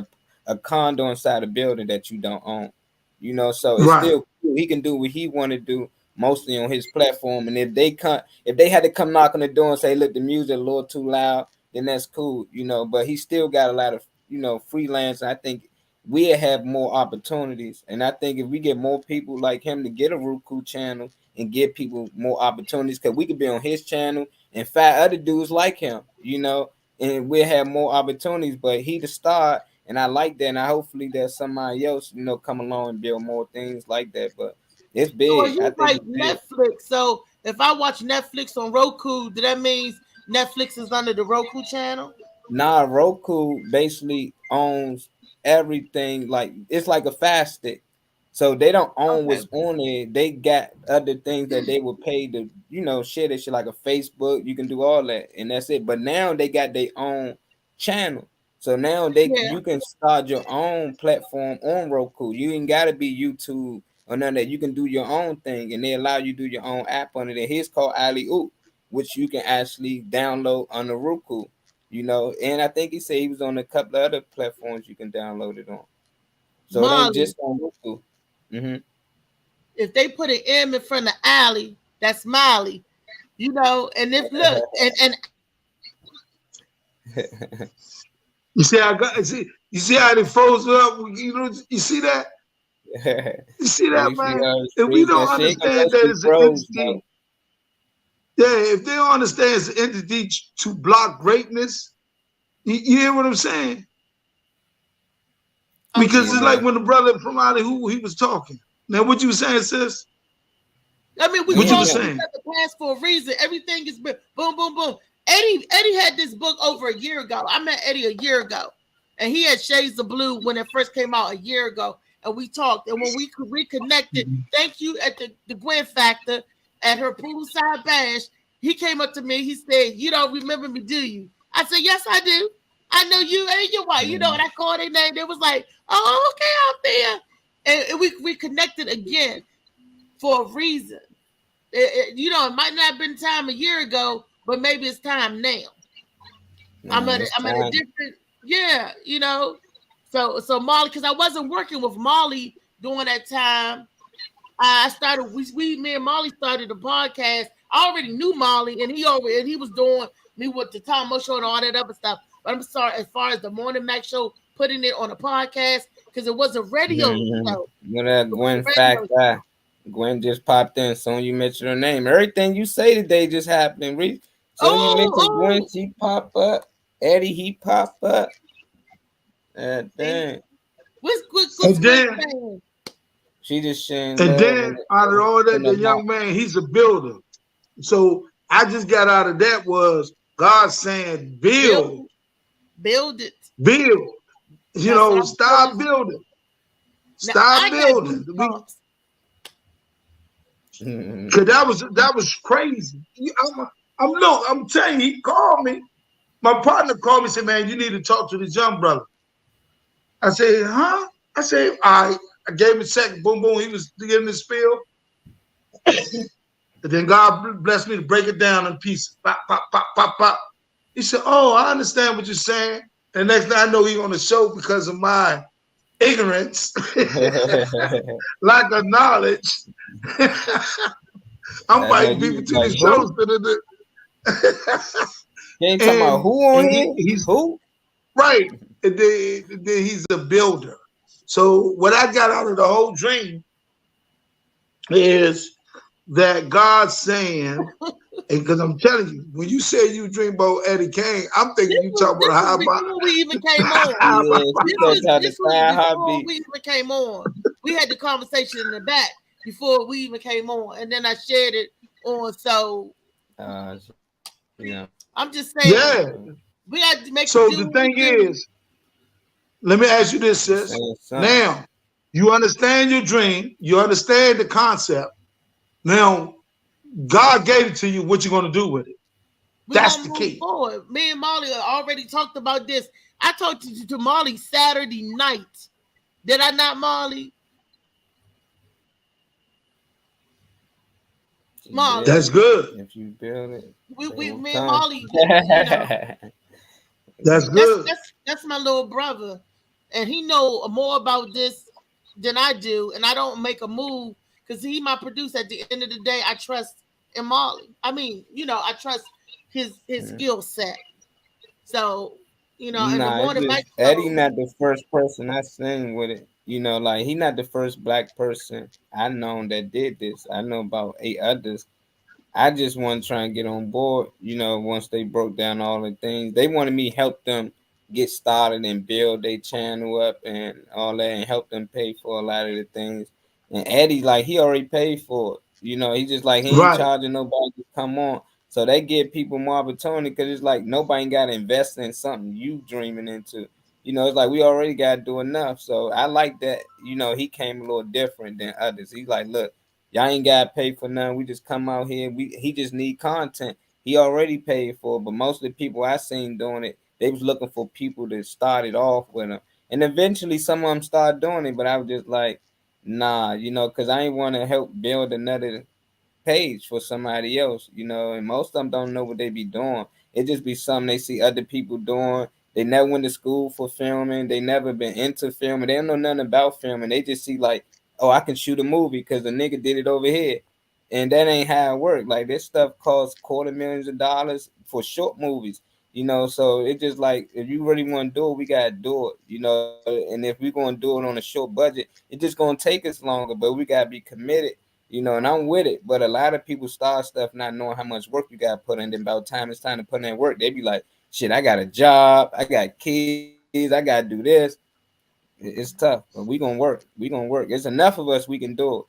a condo inside a building that you don't own. You know, so it's Right. still cool. He can do what he want to do mostly on his platform. And if they had to come knock on the door and say, look, the music a little too loud, then that's cool, you know. But he still got a lot of, you know, freelance. I think we have more opportunities. And I think if we get more people like him to get a Roku channel and give people more opportunities, because we could be on his channel and 5 other dudes like him, you know, and we'll have more opportunities. But he the star, and I like that. And I hopefully that somebody else, you know, come along and build more things like that. But it's So big. you I think like it's big. Netflix. So if I watch Netflix on Roku, do that mean Netflix is under the Roku channel? Nah, Roku basically owns everything. Like it's like a fast stick. So they don't own what's on it. They got other things that they will pay to, you know, share that shit like a Facebook. You can do all that, and that's it. But now they got their own channel. So now you can start your own platform on Roku. You ain't gotta be YouTube or none of that. You can do your own thing, and they allow you to do your own app on it. And here's called Ali Oop, which you can actually download on the Roku. You know, and I think he said he was on a couple of other platforms you can download it on. So it ain't just on Roku. If they put an M in front of Ali, that's Molly, you know. And if look, and you see how they froze it up. You know, you see that? You see that, man? If we don't understand that it's an entity, if they don't understand it's an entity to block greatness, you hear what I'm saying? Because it's like when the brother from Ali who he was talking. Now, what you were saying, sis? I mean, we what you were the saying? past for a reason. Everything is boom, boom, boom. Eddie had this book over a year ago. I met Eddie a year ago, and he had Shades of Blue when it first came out a year ago, and we talked. And when we reconnected, thank you at the Gwen Factor at her poolside bash, he came up to me. He said, "You don't remember me, do you?" I said, "Yes, I do. I know you and your wife." You know, and I called their name. They was like, "Oh, okay, out there." And we connected again for a reason. You know, it might not have been time a year ago, but maybe it's time now. I'm at a different, you know. So Molly, because I wasn't working with Molly during that time. I started. Me and Molly started a podcast. I already knew Molly, and he was doing me with the Tom Mo show and all that other stuff. But I'm sorry, as far as the Morning Mac show, putting it on a podcast because it was a radio show. You know that Gwen Factor. Gwen just popped in. Soon you mentioned her name. Everything you say today just happened. Soon you mentioned Gwen, she pop up. Eddie, he pop up. Dang. What's Gwen? She just sharing. And then out of all that, the young man, he's a builder. So I just got out of that was God saying, build it, build. You know, stop building. Stop building. Cause that was crazy. I'm telling you, he called me. My partner called me and said, "Man, you need to talk to this young brother." I said, "Huh?" I said, "All right." I gave him a second. Boom, boom. He was giving the spiel. And then God blessed me to break it down in pieces. Pop, pop, pop, pop, pop. He said, oh, I understand what you're saying. And next thing I know, he's on the show because of my ignorance, lack of knowledge. I'm fighting people to the shows. You ain't talking about who on here? He's who? Right. And then he's a builder. So what I got out of the whole dream is that God's saying, and because I'm telling you, when you say you dream about Eddie Kane, I'm thinking you talking about how before we even came on. This was before we even came on. We had the conversation in the back before we even came on, and then I shared it on. So yeah, I'm just saying. Yeah, we had to make. So the thing is, let me ask you this, sis. Now, you understand your dream, you understand the concept. Now, God gave it to you. What you gonna do with it? That's the key. Forward. Me and Molly already talked about this. I talked to Molly Saturday night. Did I not, Molly? Molly. That's good. If you build it, me and Molly. That's good. That's my little brother, and he know more about this than I do, and I don't make a move because he my producer. At the end of the day, I trust in Molly. I mean, I trust his skill set. So, Eddie not the first person I seen with it. He not the first black person I known that did this. I know about 8 others. I just want to try and get on board. Once they broke down all the things, they wanted me to help them get started and build their channel up and all that, and help them pay for a lot of the things. And Eddie, he already paid for it. He just he ain't charging nobody to come on. So they give people more opportunity because it's nobody got to invest in something you dreaming into. It's we already got to do enough. So I like that, he came a little different than others. He's look, y'all ain't got to pay for nothing. We just come out here. He just need content. He already paid for it. But most of the people I seen doing it, they was looking for people that started off with them. And eventually some of them started doing it. But I was just nah, because I ain't want to help build another page for somebody else, and most of them don't know what they be doing. It just be something they see other people doing. They never went to school for filming. They never been into filming. They don't know nothing about filming. They just see oh, I can shoot a movie because the nigga did it over here. And that ain't how it work. This stuff costs $250,000 for short movies, so it just if you really want to do it, we got to do it, and if we're going to do it on a short budget, it's just going to take us longer, but we got to be committed, and I'm with it. But a lot of people start stuff not knowing how much work you got to put in. Then about time it's time to put in that work, they be like, shit, I got a job, I got kids, I got to do this. It's tough, but we going to work. There's enough of us, we can do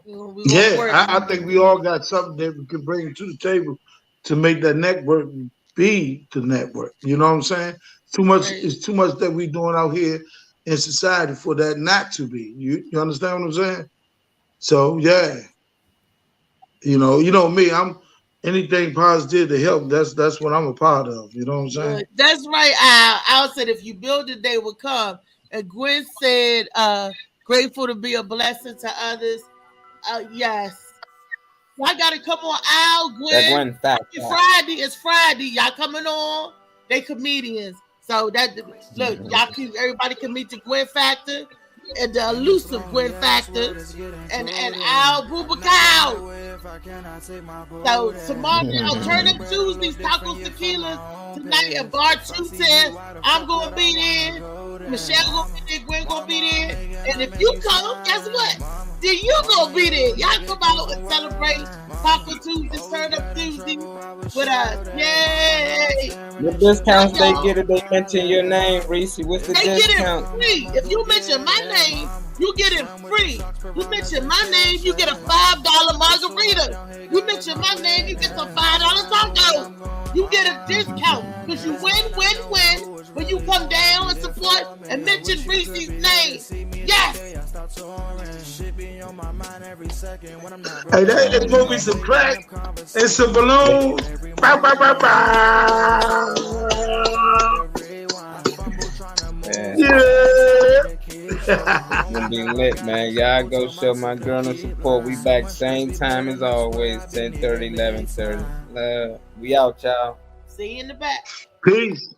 it. I think we all got something that we can bring to the table to make that network be the network. You know what I'm saying? It's too much that we doing out here in society for that not to be. You understand what I'm saying? So yeah. Me, I'm anything positive to help. That's what I'm a part of. You know what I'm saying? That's right. Al said if you build it, they will come. And Gwen said, grateful to be a blessing to others. Yes. I gotta come on, Al, Gwen. It's Friday. Y'all coming on? They comedians. So everybody can meet the Gwen Factor and the elusive Gwen Factor and Al Bubakau. So tomorrow, Alternative Tuesdays, Tacos Tequilas tonight at Bar 210. I'm gonna be there. Michelle gonna be there. Gwen gonna be there. And if you come, guess what? Then you gonna be there. Y'all come out and celebrate Taco Tuesday, Turn Up Tuesday with us. Yay! The discounts they get if they mention your name, Reese. What's the discount? They get it free. If you mention my name, you get it free. You mention my name, you get a $5 margarita. You mention my name, you get some $5 tacos. You get a discount because you win when you come down and support and mention Reese's name. Yes. Hey, there's gonna be some crack and some balloons. Bow, bow, bow, bow. Yeah. It's gonna be lit, man. Y'all go show my girl the support. We back same time as always, 10:30, 11:30. Love. We out, y'all. See you in the back. Peace.